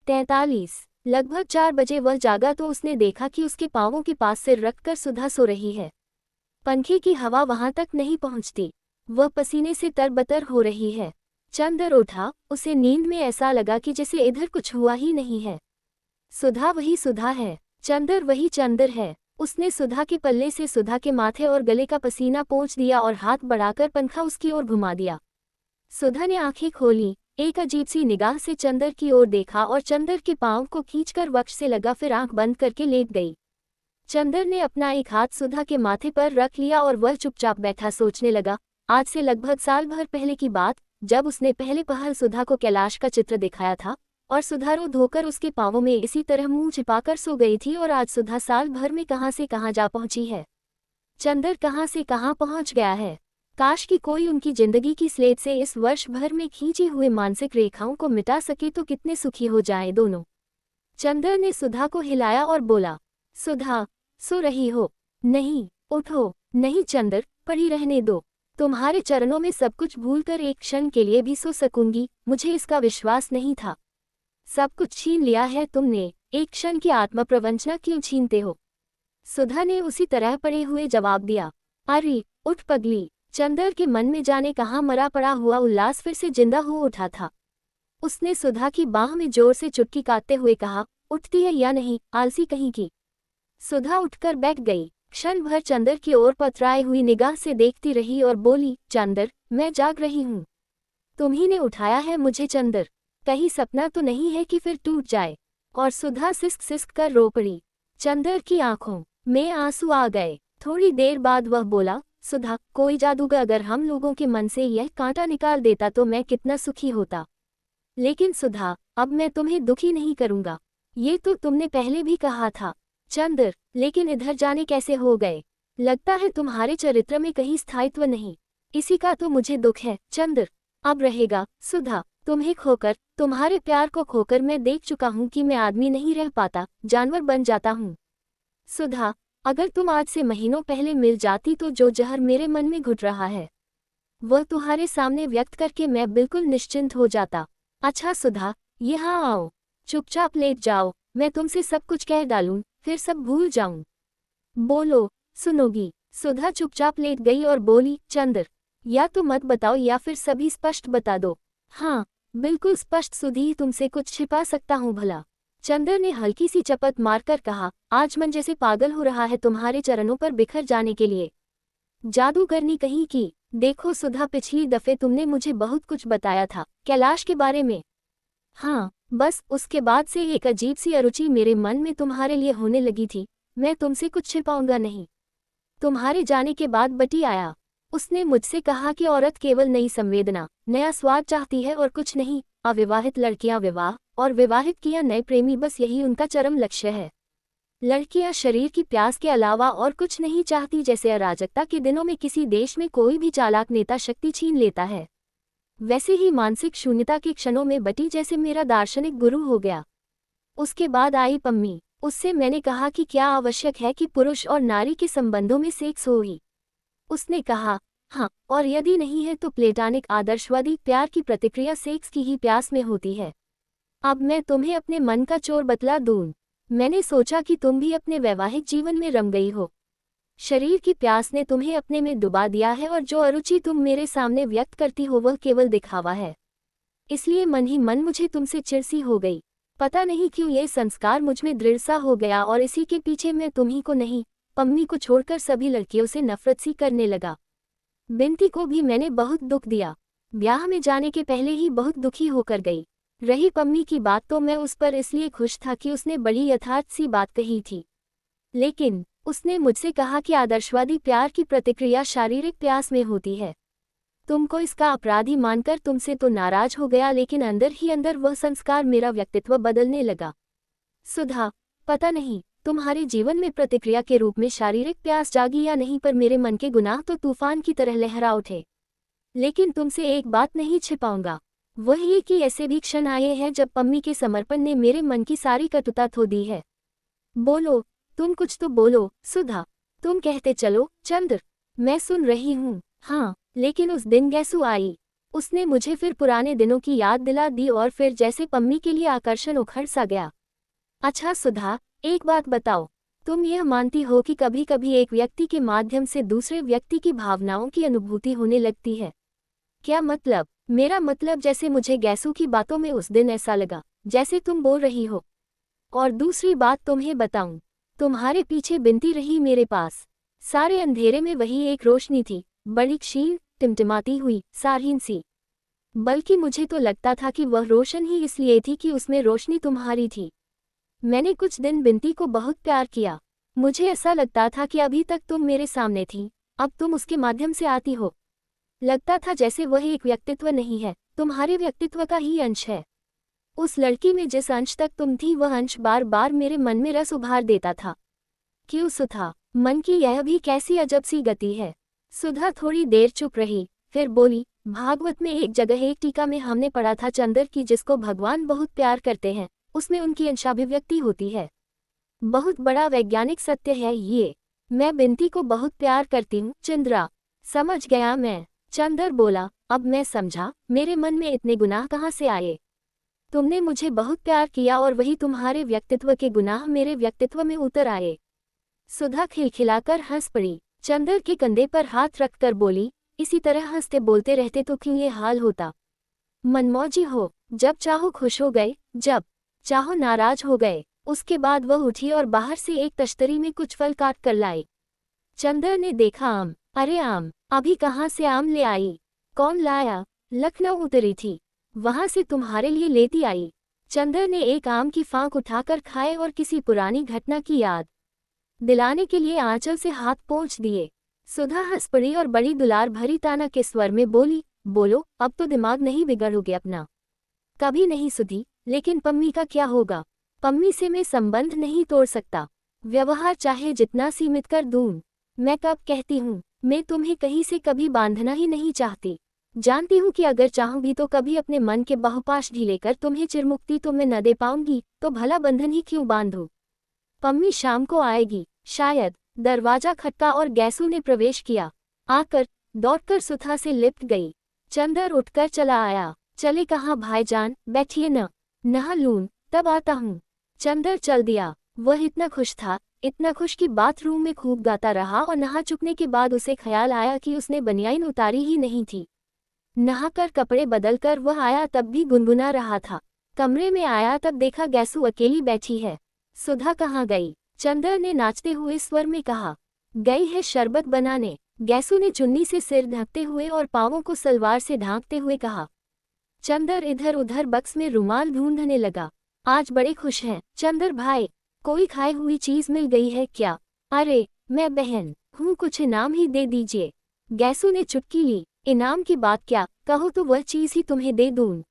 43। लगभग 4 बजे वह जागा तो उसने देखा कि उसके पांवों के पास सिर रखकर सुधा सो रही है। पंखे की हवा वहां तक नहीं पहुंचती। वह पसीने से तरबतर हो रही है। चंदर उठा, उसे नींद में ऐसा लगा कि जैसे इधर कुछ हुआ ही नहीं है। सुधा वही सुधा है, चंदर वही चंदर है। उसने सुधा के पल्ले से सुधा के माथे और गले का पसीना पोंछ दिया और हाथ बढ़ाकर पंखा उसकी ओर घुमा दिया। सुधा ने आंखें खोली, एक अजीब सी निगाह से चंदर की ओर देखा और चंदर के पांव को खींचकर वक्ष से लगा, फिर आंख बंद करके लेट गई। चंदर ने अपना एक हाथ सुधा के माथे पर रख लिया और वह चुपचाप बैठा सोचने लगा। आज से लगभग साल भर पहले की बात, जब उसने पहले पहल सुधा को कैलाश का चित्र दिखाया था और सुधा रो धोकर उसके पांवों में इसी तरह मुंह छिपाकर सो गई थी, और आज सुधा साल भर में कहां से कहां जा पहुंची है। चंदर कहां से कहां पहुंच गया है। काश कि कोई उनकी जिंदगी की स्लेट से इस वर्ष भर में खींची हुए मानसिक रेखाओं को मिटा सके तो कितने सुखी हो जाएं दोनों। चंदर ने सुधा को हिलाया और बोला, सुधा, सो रही हो? नहीं, उठो। नहीं चंदर, पड़ी रहने दो। तुम्हारे चरणों में सब कुछ भूलकर एक क्षण के लिए भी सो सकूंगी, मुझे इसका विश्वास नहीं था। सब कुछ छीन लिया है तुमने, एक क्षण की आत्मप्रवंचना क्यों छीनते हो? सुधा ने उसी तरह पड़े हुए जवाब दिया। अरे, उठ पगली। चंदर के मन में जाने कहाँ मरा पड़ा हुआ उल्लास फिर से जिंदा हो उठा था। उसने सुधा की बाह में जोर से चुटकी काटते हुए कहा, उठती है या नहीं, आलसी कहीं की। सुधा उठकर बैठ गई, क्षण भर चंदर की ओर पथराई हुई निगाह से देखती रही और बोली, चंदर, मैं जाग रही हूँ। तुम्ही ने उठाया है मुझे चंदर, कहीं सपना तो नहीं है कि फिर टूट जाए। और सुधा सिसक सिसक कर रो पड़ी। चंदर की आंखों में आंसू आ गए। थोड़ी देर बाद वह बोला, सुधा, कोई जादूगर अगर हम लोगों के मन से यह कांटा निकाल देता तो मैं कितना सुखी होता। लेकिन सुधा, अब मैं तुम्हें दुखी नहीं करूंगा। ये तो तुमने पहले भी कहा था। चंदर, लेकिन इधर जाने कैसे हो गए? लगता है तुम्हारे चरित्र में कहीं स्थायित्व नहीं। इसी का तो मुझे दुख है चंदर। अब रहेगा सुधा, तुम्हें खोकर, तुम्हारे प्यार को खोकर मैं देख चुका हूं कि मैं आदमी नहीं रह पाता, जानवर बन जाता हूं। सुधा, अगर तुम आज से महीनों पहले मिल जाती तो जो जहर मेरे मन में घुट रहा है वह तुम्हारे सामने व्यक्त करके मैं बिल्कुल निश्चिंत हो जाता। अच्छा सुधा, यहाँ आओ, चुपचाप लेट जाओ, मैं तुमसे सब कुछ कह डालूं, फिर सब भूल जाऊं। बोलो, सुनोगी? सुधा चुपचाप लेट गई और बोली, चंदर, या तो मत बताओ या फिर सभी स्पष्ट बता दो। हाँ, बिल्कुल स्पष्ट सुधी, तुमसे कुछ छिपा सकता हूँ भला? चंदर ने हल्की सी चपत मारकर कहा, आज मन जैसे पागल हो रहा है तुम्हारे चरणों पर बिखर जाने के लिए। जादूगरनी कहीं की। देखो सुधा, पिछली दफे तुमने मुझे बहुत कुछ बताया था कैलाश के बारे में। हाँ, बस उसके बाद से एक अजीब सी अरुचि मेरे मन में तुम्हारे लिए होने लगी थी। मैं तुमसे कुछ छिपाऊंगा नहीं। तुम्हारे जाने के बाद बटी आया। उसने मुझसे कहा कि औरत केवल नई संवेदना, नया स्वाद चाहती है और कुछ नहीं। अविवाहित लड़कियां विवाह और विवाहित किया नए प्रेमी, बस यही उनका चरम लक्ष्य है। लड़कियां शरीर की प्यास के अलावा और कुछ नहीं चाहती। जैसे अराजकता के दिनों में किसी देश में कोई भी चालाक नेता शक्ति छीन लेता है, वैसे ही मानसिक शून्यता के क्षणों में बटी जैसे मेरा दार्शनिक गुरु हो गया। उसके बाद आई पम्मी। उससे मैंने कहा कि क्या आवश्यक है कि पुरुष और नारी के संबंधों में सेक्स हो ही। उसने कहा, हाँ, और यदि नहीं है तो प्लेटानिक आदर्शवादी प्यार की प्रतिक्रिया सेक्स की ही प्यास में होती है। अब मैं तुम्हें अपने मन का चोर बतला दूं। मैंने सोचा कि तुम भी अपने वैवाहिक जीवन में रम गई हो। शरीर की प्यास ने तुम्हें अपने में डुबा दिया है और जो अरुचि तुम मेरे सामने व्यक्त करती हो वह केवल दिखावा है। इसलिए मन ही मन मुझे तुमसे चिढ़-सी हो गई। पता नहीं क्यों ये संस्कार मुझमें दृढ़ सा हो गया और इसी के पीछे मैं तुम्ही को नहीं, पम्मी को छोड़कर सभी लड़कियों से नफरत सी करने लगा। बिनती को भी मैंने बहुत दुख दिया। ब्याह में जाने के पहले ही बहुत दुखी होकर गई। रही पम्मी की बात तो मैं उस पर इसलिए खुश था कि उसने बड़ी यथार्थ सी बात कही थी। लेकिन उसने मुझसे कहा कि आदर्शवादी प्यार की प्रतिक्रिया शारीरिक प्यास में होती है। तुमको इसका अपराधी मानकर तुमसे तो नाराज हो गया, लेकिन अंदर ही अंदर वह संस्कार मेरा व्यक्तित्व बदलने लगा। सुधा, पता नहीं तुम्हारे जीवन में प्रतिक्रिया के रूप में शारीरिक प्यास जागी या नहीं, पर मेरे मन के गुनाह तो तूफान की तरह लहरा उठे। लेकिन तुमसे एक बात नहीं छिपाऊंगा, वह ये कि ऐसे भी क्षण आए हैं जब पम्मी के समर्पण ने मेरे मन की सारी कटुता धो दी है। बोलो, तुम कुछ तो बोलो सुधा, तुम कहते चलो। चंद्र, मैं सुन रही हूँ। हाँ, लेकिन उस दिन गैसू आई। उसने मुझे फिर पुराने दिनों की याद दिला दी और फिर जैसे पम्मी के लिए आकर्षण उखड़ सा गया। अच्छा सुधा, एक बात बताओ, तुम यह मानती हो कि कभी कभी एक व्यक्ति के माध्यम से दूसरे व्यक्ति की भावनाओं की अनुभूति होने लगती है? क्या मतलब? मेरा मतलब जैसे मुझे गैसू की बातों में उस दिन ऐसा लगा जैसे तुम बोल रही हो। और दूसरी बात तुम्हें बताऊं, तुम्हारे पीछे बिनती रही मेरे पास। सारे अंधेरे में वही एक रोशनी थी, बड़ी क्षीण, टिमटिमाती हुई, सारहीन सी। बल्कि मुझे तो लगता था कि वह रोशन ही इसलिए थी कि उसमें रोशनी तुम्हारी थी। मैंने कुछ दिन बिनती को बहुत प्यार किया। मुझे ऐसा लगता था कि अभी तक तुम मेरे सामने थी, अब तुम उसके माध्यम से आती हो। लगता था जैसे वह एक व्यक्तित्व नहीं है, तुम्हारे व्यक्तित्व का ही अंश है। उस लड़की में जिस अंश तक तुम थी वह अंश बार बार मेरे मन में रस उभार देता था। क्यों सुधा, मन की यह भी कैसी अजब सी गति है। सुधा थोड़ी देर चुप रही, फिर बोली, भागवत में एक जगह एक टीका में हमने पढ़ा था चंद्र की जिसको भगवान बहुत प्यार करते हैं उसमें उनकी अंशाभिव्यक्ति होती है। बहुत बड़ा वैज्ञानिक सत्य है ये। मैं बिनती को बहुत प्यार करती हूँ चंद्रा। समझ गया मैं। चंदर बोला, अब मैं समझा, मेरे मन में इतने गुनाह कहाँ से आए। तुमने मुझे बहुत प्यार किया और वही तुम्हारे व्यक्तित्व के गुनाह मेरे व्यक्तित्व में उतर आए। सुधा खिलखिलाकर हंस पड़ी। चंदर के कंधे पर हाथ रखकर बोली, इसी तरह हंसते बोलते रहते तो क्यों ये हाल होता। मनमौजी हो, जब चाहो खुश हो गए, जब चाहो नाराज हो गए। उसके बाद वह उठी और बाहर से एक तश्तरी में कुछ फल काट कर लाई। चंदर ने देखा आम। अरे आम, अभी कहाँ से आम ले आई? कौन लाया? लखनऊ उतरी थी, वहां से तुम्हारे लिए लेती आई। चंदर ने एक आम की फांक उठाकर खाए और किसी पुरानी घटना की याद दिलाने के लिए आंचल से हाथ पोंछ दिए। सुधा हंस पड़ी और बड़ी दुलार भरी ताना के स्वर में बोली, बोलो, अब तो दिमाग नहीं बिगड़ोगे अपना। कभी नहीं सुधी, लेकिन पम्मी का क्या होगा? पम्मी से मैं संबंध नहीं तोड़ सकता, व्यवहार चाहे जितना सीमित कर दूं। मैं कब कहती हूँ, मैं तुम्हें कहीं से कभी बांधना ही नहीं चाहती। जानती हूँ कि अगर चाहूँ भी तो कभी अपने मन के बाहुपाश ढीले कर तुम्हें चिरमुक्ति तो मैं न दे पाऊंगी, तो भला बंधन ही क्यों बांधूं। पम्मी शाम को आएगी शायद। दरवाजा खटका और गैसू ने प्रवेश किया। आकर दौड़कर सुधा से लिपट गई। चंदर उठकर चला आया। चले कहाँ भाईजान, बैठिए न, नहा लूं, तब आता हूँ। चंदर चल दिया। वह इतना खुश था, इतना खुश कि बाथरूम में खूब गाता रहा और नहा चुकने के बाद उसे ख्याल आया कि उसने बनियान उतारी ही नहीं थी। नहाकर कपड़े बदलकर वह आया तब भी गुनगुना रहा था। कमरे में आया तब देखा गैसू अकेली बैठी है। सुधा कहाँ गई? चंदर ने नाचते हुए स्वर में कहा। गई है शरबत बनाने। गैसू ने चुन्नी से सिर ढकते हुए और पांवों को सलवार से ढांकते हुए कहा। चंदर इधर उधर बक्स में रुमाल ढूंढने लगा। आज बड़े खुश हैं चंदर भाई, कोई खाई हुई चीज मिल गई है क्या? अरे मैं बहन हूँ, कुछ इनाम ही दे दीजिए। गैसू ने चुटकी ली। इनाम की बात क्या, कहो तो वह चीज ही तुम्हें दे दूं।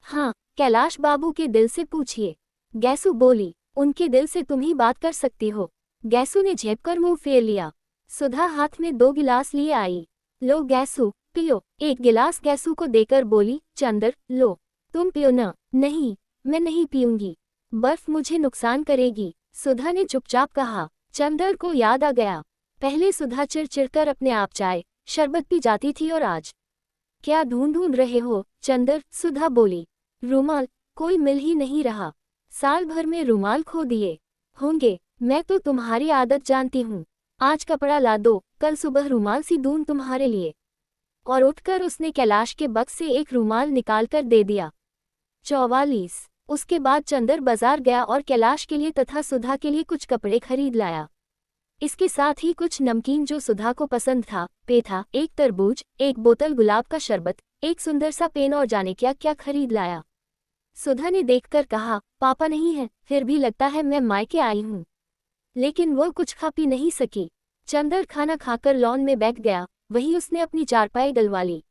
हाँ, कैलाश बाबू के दिल से पूछिए। गैसू बोली, उनके दिल से तुम ही बात कर सकती हो। गैसू ने झेपकर मुंह फेर लिया। सुधा हाथ में 2 गिलास लिए आई। लो गैसू, पियो। एक गिलास गैसू को देकर बोली, चंदर लो, तुम पियो न। नहीं, मैं नहीं पीऊंगी, बर्फ मुझे नुकसान करेगी, सुधा ने चुपचाप कहा। चंदर को याद आ गया, पहले सुधा चिड़चिड़कर अपने आप चाय शरबत पी जाती थी और आज क्या ढूंढ रहे हो चंदर? सुधा बोली। रुमाल, कोई मिल ही नहीं रहा। साल भर में रुमाल खो दिए होंगे। मैं तो तुम्हारी आदत जानती हूँ। आज कपड़ा ला दो, कल सुबह रुमाल सी दूं तुम्हारे लिए। और उठकर उसने कैलाश के बक्स से एक रुमाल निकालकर दे दिया। 44। उसके बाद चंदर बाजार गया और कैलाश के लिए तथा सुधा के लिए कुछ कपड़े खरीद लाया। इसके साथ ही कुछ नमकीन जो सुधा को पसंद था, पेठा, एक तरबूज, एक बोतल गुलाब का शरबत, एक सुंदर सा पेन और जाने क्या क्या खरीद लाया। सुधा ने देखकर कहा, पापा नहीं है, फिर भी लगता है मैं मायके आई हूँ। लेकिन वो कुछ खा पी नहीं सकी। चंदर खाना खाकर लॉन में बैठ गया, वहीं उसने अपनी चारपाई डलवा ली।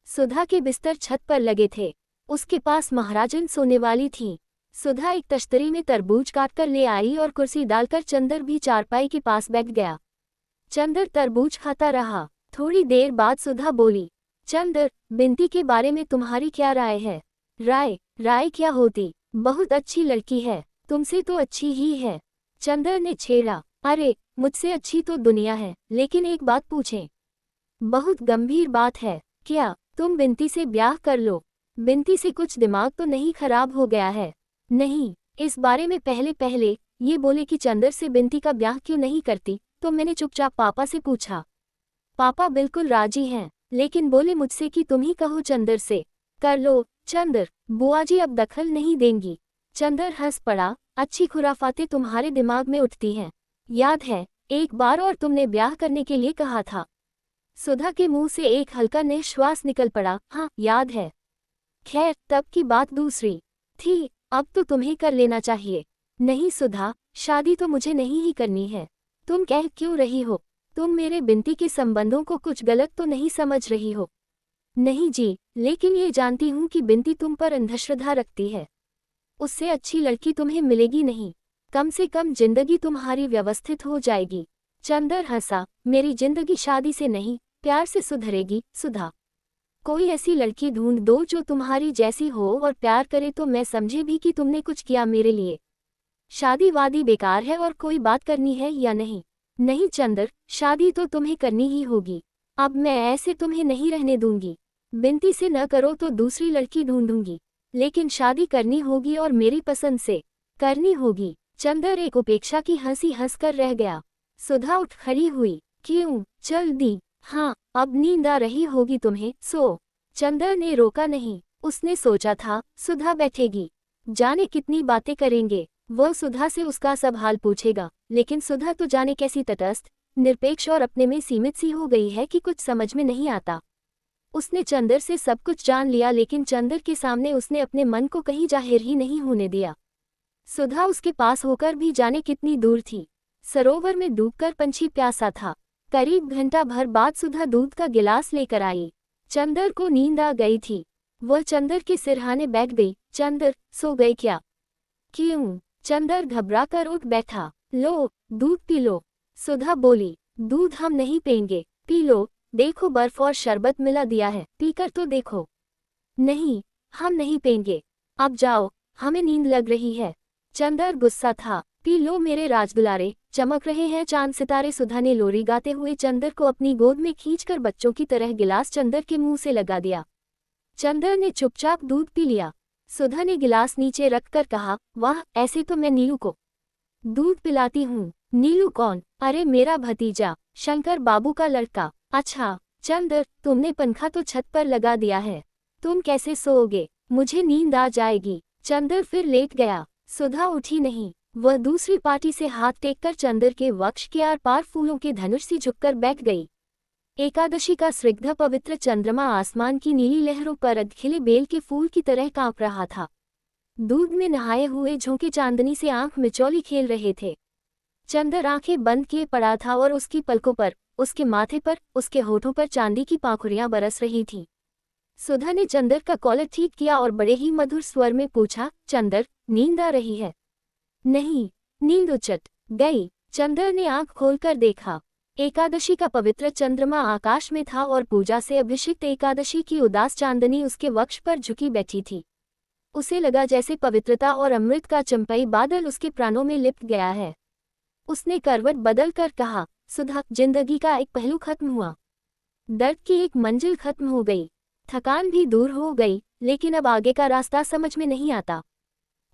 सुधा के बिस्तर छत पर लगे थे, उसके पास महाराजन सोने वाली थी। सुधा एक तश्तरी में तरबूज काटकर ले आई और कुर्सी डालकर चंदर भी चारपाई के पास बैठ गया। चंदर तरबूज खाता रहा। थोड़ी देर बाद सुधा बोली, चंदर, बिनती के बारे में तुम्हारी क्या राय है? राय क्या होती, बहुत अच्छी लड़की है, तुमसे तो अच्छी ही है। चंदर ने छेड़ा, अरे मुझसे अच्छी तो दुनिया है, लेकिन एक बात पूछें? बहुत गंभीर बात है। क्या? तुम बिंती से ब्याह कर लो। बिंती से कुछ दिमाग तो नहीं खराब हो गया है? नहीं, इस बारे में पहले पहले ये बोले कि चंदर से बिंती का ब्याह क्यों नहीं करती, तो मैंने चुपचाप पापा से पूछा। पापा बिल्कुल राजी हैं, लेकिन बोले मुझसे कि तुम ही कहो चंदर से कर लो। चंदर, बुआ जी अब दखल नहीं देंगी। चंदर हंस पड़ा, अच्छी खुराफातें तुम्हारे दिमाग में उठती हैं। याद है एक बार और तुमने ब्याह करने के लिए कहा था। सुधा के मुंह से एक हल्का निश्वास निकल पड़ा। हाँ याद है। खैर तब की बात दूसरी थी, अब तो तुम्हें कर लेना चाहिए। नहीं सुधा, शादी तो मुझे नहीं ही करनी है। तुम कह क्यों रही हो? तुम मेरे बिंती के संबंधों को कुछ गलत तो नहीं समझ रही हो? नहीं जी, लेकिन ये जानती हूँ कि बिंती तुम पर अंधश्रद्धा रखती है। उससे अच्छी लड़की तुम्हें मिलेगी नहीं। कम से कम जिंदगी तुम्हारी व्यवस्थित हो जाएगी। चंदर हंसा, मेरी जिंदगी शादी से नहीं प्यार से सुधरेगी सुधा। कोई ऐसी लड़की ढूंढ दो जो तुम्हारी जैसी हो और प्यार करे तो मैं समझे भी कि तुमने कुछ किया मेरे लिए। शादी वादी बेकार है और कोई बात करनी है या नहीं? नहीं चंदर, शादी तो तुम्हें करनी ही होगी। अब मैं ऐसे तुम्हें नहीं रहने दूंगी। बिनती से न करो तो दूसरी लड़की ढूंढूंगी, लेकिन शादी करनी होगी और मेरी पसंद से करनी होगी। चंदर एक उपेक्षा की हंसी हंसकर रह गया। सुधा उठ खड़ी हुई। क्यों, चल दी? हाँ, अब नींद आ रही होगी तुम्हें, सो। चंदर ने रोका नहीं। उसने सोचा था सुधा बैठेगी, जाने कितनी बातें करेंगे। वह सुधा से उसका सब हाल पूछेगा, लेकिन सुधा तो जाने कैसी तटस्थ, निरपेक्ष और अपने में सीमित सी हो गई है कि कुछ समझ में नहीं आता। उसने चंदर से सब कुछ जान लिया, लेकिन चंदर के सामने उसने अपने मन को कहीं जाहिर ही नहीं होने दिया। सुधा उसके पास होकर भी जाने कितनी दूर थी। सरोवर में डूबकर पंछी प्यासा था। करीब घंटा भर बाद सुधा दूध का गिलास लेकर आई। चंदर को नींद आ गई थी। वह चंदर के सिरहाने बैठ गई। चंदर, सो गए क्या? क्यों? चंदर घबरा कर उठ बैठा। लो, दूध पी लो। सुधा बोली, दूध हम नहीं पेंगे। पी लो, देखो बर्फ और शरबत मिला दिया है, पीकर तो देखो। नहीं, हम नहीं पेंगे। अब जाओ, हमें नींद लग रही है। चंदर गुस्सा था। पी लो मेरे राजदुलारे, चमक रहे हैं चांद सितारे। सुधा ने लोरी गाते हुए चंदर को अपनी गोद में खींचकर बच्चों की तरह गिलास चंदर के मुंह से लगा दिया। चंदर ने चुपचाप दूध पी लिया। सुधा ने गिलास नीचे रखकर कहा, वाह, ऐसे तो मैं नीलू को दूध पिलाती हूँ। नीलू कौन? अरे मेरा भतीजा, शंकर बाबू का लड़का। अच्छा चंदर, तुमने पंखा तो छत पर लगा दिया है, तुम कैसे सोओगे? मुझे नींद आ जाएगी। चंदर फिर लेट गया। सुधा उठी नहीं। वह दूसरी पार्टी से हाथ टेककर चंदर के वक्ष के आर पार फूलों के धनुष सी झुककर बैठ गई। एकादशी का स्निग्ध पवित्र चंद्रमा आसमान की नीली लहरों पर अधखिले बेल के फूल की तरह कांप रहा था। दूध में नहाए हुए झोंके चांदनी से आंख मिचौली खेल रहे थे। चंदर आंखें बंद किए पड़ा था और उसकी पलकों पर, उसके माथे पर, उसके होठों पर चांदी की पाखुरियां बरस रही थीं। सुधा ने चंदर का कॉलर ठीक किया और बड़े ही मधुर स्वर में पूछा, चंदर, नींद आ रही है? नहीं, नींद उचट गई। चंदर ने आंख खोलकर देखा। एकादशी का पवित्र चंद्रमा आकाश में था और पूजा से अभिषिक्त एकादशी की उदास चांदनी उसके वक्ष पर झुकी बैठी थी। उसे लगा जैसे पवित्रता और अमृत का चंपई बादल उसके प्राणों में लिपट गया है। उसने करवट बदल कर कहा, सुधा, जिंदगी का एक पहलू खत्म हुआ। दर्द की एक मंजिल खत्म हो गई। थकान भी दूर हो गई, लेकिन अब आगे का रास्ता समझ में नहीं आता।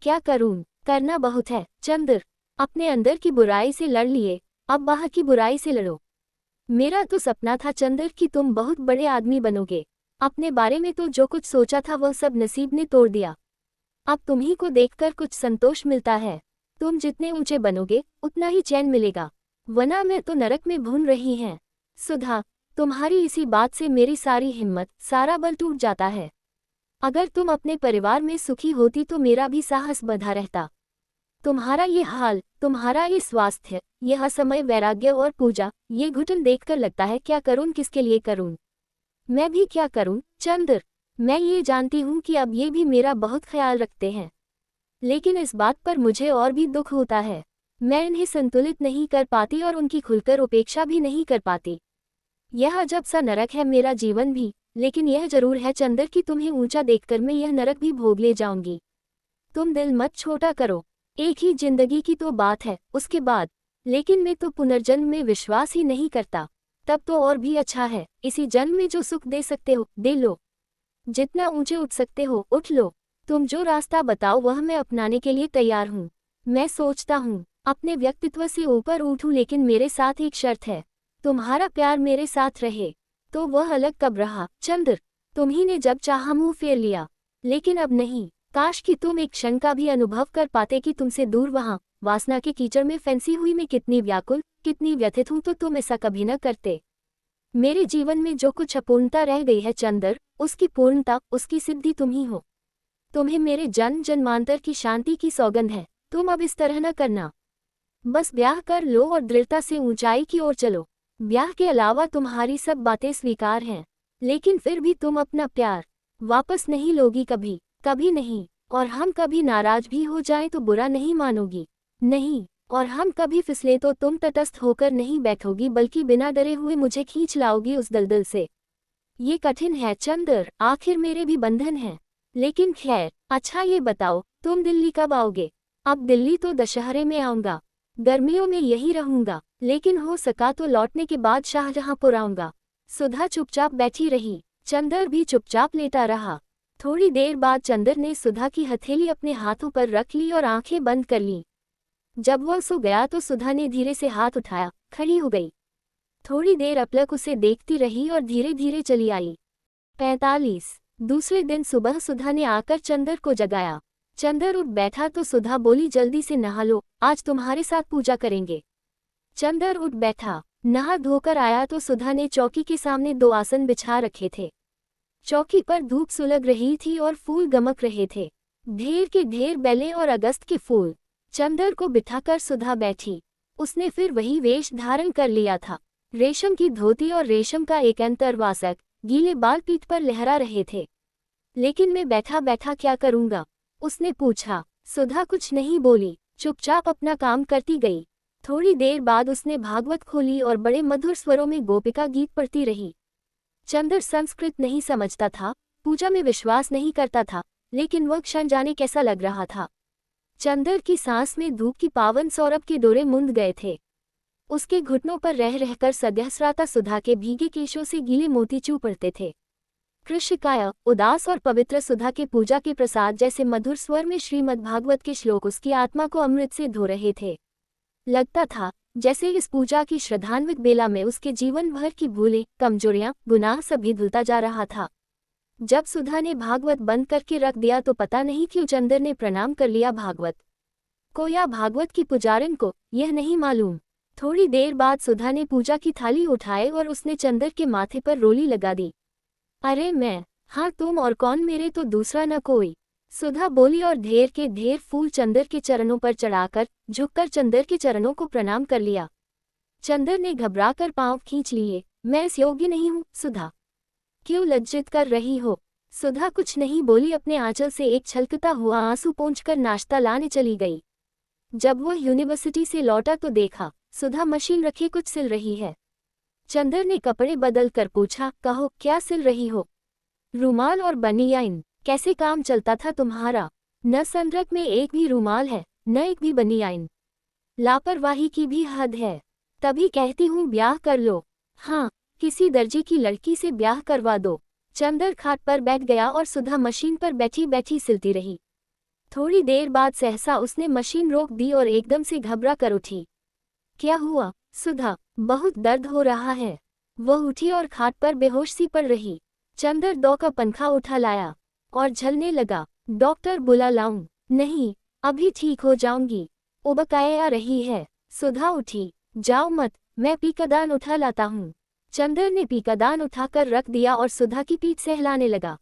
क्या करूं? करना बहुत है। चंदर, अपने अंदर की बुराई से लड़ लिए, अब बाहर की बुराई से लड़ो। मेरा तो सपना था चंदर कि तुम बहुत बड़े आदमी बनोगे। अपने बारे में तो जो कुछ सोचा था वह सब नसीब ने तोड़ दिया। अब तुम्ही को देखकर कुछ संतोष मिलता है। तुम जितने ऊंचे बनोगे उतना ही चैन मिलेगा, वरना मैं तो नरक में भून रही हैं। सुधा, तुम्हारी इसी बात से मेरी सारी हिम्मत, सारा बल टूट जाता है। अगर तुम अपने परिवार में सुखी होती तो मेरा भी साहस बंधा रहता। तुम्हारा ये हाल, तुम्हारा ये स्वास्थ्य, यह असमय वैराग्य और पूजा, ये घुटन देखकर लगता है क्या करूं, किसके लिए करूं? मैं भी क्या करूं? चंदर, मैं ये जानती हूं कि अब ये भी मेरा बहुत ख्याल रखते हैं, लेकिन इस बात पर मुझे और भी दुख होता है। मैं इन्हें संतुलित नहीं कर पाती और उनकी खुलकर उपेक्षा भी नहीं कर पाती। यह अजब सा नरक है मेरा जीवन भी, लेकिन यह जरूर है चंदर कि तुम्हें ऊंचा देखकर मैं यह नरक भी भोग ले जाऊंगी। तुम दिल मत छोटा करो, एक ही जिंदगी की तो बात है, उसके बाद। लेकिन मैं तो पुनर्जन्म में विश्वास ही नहीं करता। तब तो और भी अच्छा है, इसी जन्म में जो सुख दे सकते हो दे लो। जितना ऊंचे उठ सकते हो उठ लो। तुम जो रास्ता बताओ वह मैं अपनाने के लिए तैयार हूँ। मैं सोचता हूँ अपने व्यक्तित्व से ऊपर उठूं, लेकिन मेरे साथ एक शर्त है, तुम्हारा प्यार मेरे साथ रहे। तो वह अलग कब रहा चंद्र? तुम्ही ने जब चाहा मुंह फेर लिया, लेकिन अब नहीं। काश कि तुम एक क्षण का भी अनुभव कर पाते कि तुमसे दूर वहां वासना के कीचड़ में फंसी हुई मैं कितनी व्याकुल, कितनी व्यथित हूं, तो तुम ऐसा कभी न करते। मेरे जीवन में जो कुछ अपूर्णता रह गई है चंद्र, उसकी पूर्णता, उसकी सिद्धि तुम ही हो। तुम्हें मेरे जन्म जन्मांतर की शांति की सौगंध है। तुम अब इस तरह न करना। बस ब्याह कर लो और दृढ़ता से ऊंचाई की ओर चलो। ब्याह के अलावा तुम्हारी सब बातें स्वीकार हैं, लेकिन फिर भी तुम अपना प्यार वापस नहीं लोगी, कभी कभी नहीं। और हम कभी नाराज भी हो जाएं तो बुरा नहीं मानोगी, नहीं। और हम कभी फिसले तो तुम तटस्थ होकर नहीं बैठोगी, बल्कि बिना डरे हुए मुझे खींच लाओगी उस दलदल से। ये कठिन है चंद्र, आखिर मेरे भी बंधन हैं। लेकिन खैर, अच्छा ये बताओ तुम दिल्ली कब आओगे? अब दिल्ली तो दशहरे में आऊंगा, गर्मियों में यही रहूंगा, लेकिन हो सका तो लौटने के बाद शाहजहांपुर आऊंगा। सुधा चुपचाप बैठी रही, चंद्र भी चुपचाप लेटा रहा। थोड़ी देर बाद चंद्र ने सुधा की हथेली अपने हाथों पर रख ली और आंखें बंद कर लीं। जब वह सो गया तो सुधा ने धीरे से हाथ उठाया, खड़ी हो गई। थोड़ी देर अपलक उसे देखती रही और धीरे धीरे चली आई। 45। दूसरे दिन सुबह सुधा ने आकर चंद्र को जगाया। चंद्र उठ बैठा तो सुधा बोली, जल्दी से नहा लो, आज तुम्हारे साथ पूजा करेंगे। चंद्र उठ बैठा, नहा धोकर आया तो सुधा ने चौकी के सामने 2 आसन बिछा रखे थे। चौकी पर धूप सुलग रही थी और फूल गमक रहे थे, ढेर के ढेर बेलें और अगस्त के फूल। चंद्र को बिठाकर सुधा बैठी। उसने फिर वही वेश धारण कर लिया था, रेशम की धोती और रेशम का एक अंतरवासक, गीले बाल पीठ पर लहरा रहे थे। लेकिन मैं बैठा बैठा क्या करूंगा? उसने पूछा। सुधा कुछ नहीं बोली, चुपचाप अपना काम करती गई। थोड़ी देर बाद उसने भागवत खोली और बड़े मधुर स्वरों में गोपिका गीत पढ़ती रही। चंद्र संस्कृत नहीं समझता था, पूजा में विश्वास नहीं करता था, लेकिन वह क्षण जाने कैसा लग रहा था। चंद्र की सांस में धूप की पावन सौरभ के डोरे मुंद गए थे। उसके घुटनों पर रह रहकर सद्यस्राता सुधा के भीगे केशों से गीले मोती चू पड़ते थे। कृष्णकाय, उदास और पवित्र सुधा के पूजा के प्रसाद जैसे मधुर स्वर में श्रीमद् भागवत के श्लोक उसकी आत्मा को अमृत से धो रहे थे। लगता था जैसे इस पूजा की श्रद्धान्वित बेला में उसके जीवन भर की भूलें, कमजोरियां, गुनाह सभी धुलता जा रहा था। जब सुधा ने भागवत बंद करके रख दिया तो पता नहीं क्यों चंद्र ने प्रणाम कर लिया भागवत को या भागवत की पुजारिन को, यह नहीं मालूम। थोड़ी देर बाद सुधा ने पूजा की थाली उठाए और उसने चंद्र के माथे पर रोली लगा दी। अरे मैं, हाँ तुम और कौन, मेरे तो दूसरा न कोई, सुधा बोली और ढेर के ढेर फूल चंद्र के चरणों पर चढ़ाकर झुककर चंद्र के चरणों को प्रणाम कर लिया। चंद्र ने घबराकर पांव खींच लिए। मैं इस योग्य नहीं हूँ सुधा, क्यों लज्जित कर रही हो? सुधा कुछ नहीं बोली, अपने आंचल से एक छलकता हुआ आंसू पोंछकर नाश्ता लाने चली गई। जब वह यूनिवर्सिटी से लौटा तो देखा सुधा मशीन रखे कुछ सिल रही है। चंद्र ने कपड़े बदल कर पूछा, कहो क्या सिल रही हो? रूमाल और बनियाइन। कैसे काम चलता था तुम्हारा? न संरक में एक भी रूमाल है, न एक भी बनियाइन। लापरवाही की भी हद है। तभी कहती हूँ ब्याह कर लो। हाँ, किसी दर्जी की लड़की से ब्याह करवा दो। चंद्र खाट पर बैठ गया और सुधा मशीन पर बैठी बैठी सिलती रही। थोड़ी देर बाद सहसा उसने मशीन रोक दी और एकदम से घबरा कर उठी। क्या हुआ सुधा? बहुत दर्द हो रहा है। वह उठी और खाट पर बेहोश सी पड़ रही। चंद्र 2 का पंखा उठा लाया और झलने लगा। डॉक्टर बुला लाऊं? नहीं, अभी ठीक हो जाऊंगी। उबकाया रही है। सुधा उठी। जाओ मत, मैं पीकादान उठा लाता हूँ। चंद्र ने पीकादान उठाकर रख दिया और सुधा की पीठ सहलाने लगा।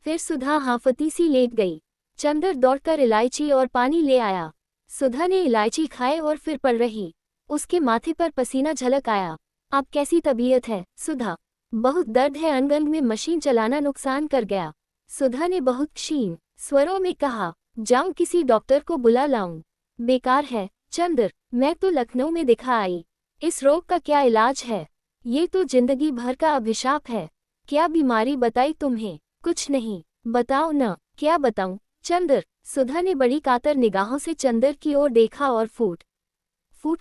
फिर सुधा हाफती सी लेट गई। चंद्र दौड़कर इलायची और पानी ले आया। सुधा ने इलायची खाए और फिर पड़ रही। उसके माथे पर पसीना झलक आया। अब कैसी तबीयत है सुधा? बहुत दर्द है, अंग अंग में मशीन चलाना नुकसान कर गया। सुधा ने बहुत क्षीण स्वरों में कहा। जाऊं किसी डॉक्टर को बुला लाऊं? बेकार है चंद्र, मैं तो लखनऊ में दिखा आई। इस रोग का क्या इलाज है? ये तो जिंदगी भर का अभिशाप है। क्या बीमारी बताई तुम्हें? कुछ नहीं। बताओ न। क्या बताऊं चंद्र? सुधा ने बड़ी कातर निगाहों से चंद्र की ओर देखा और फूट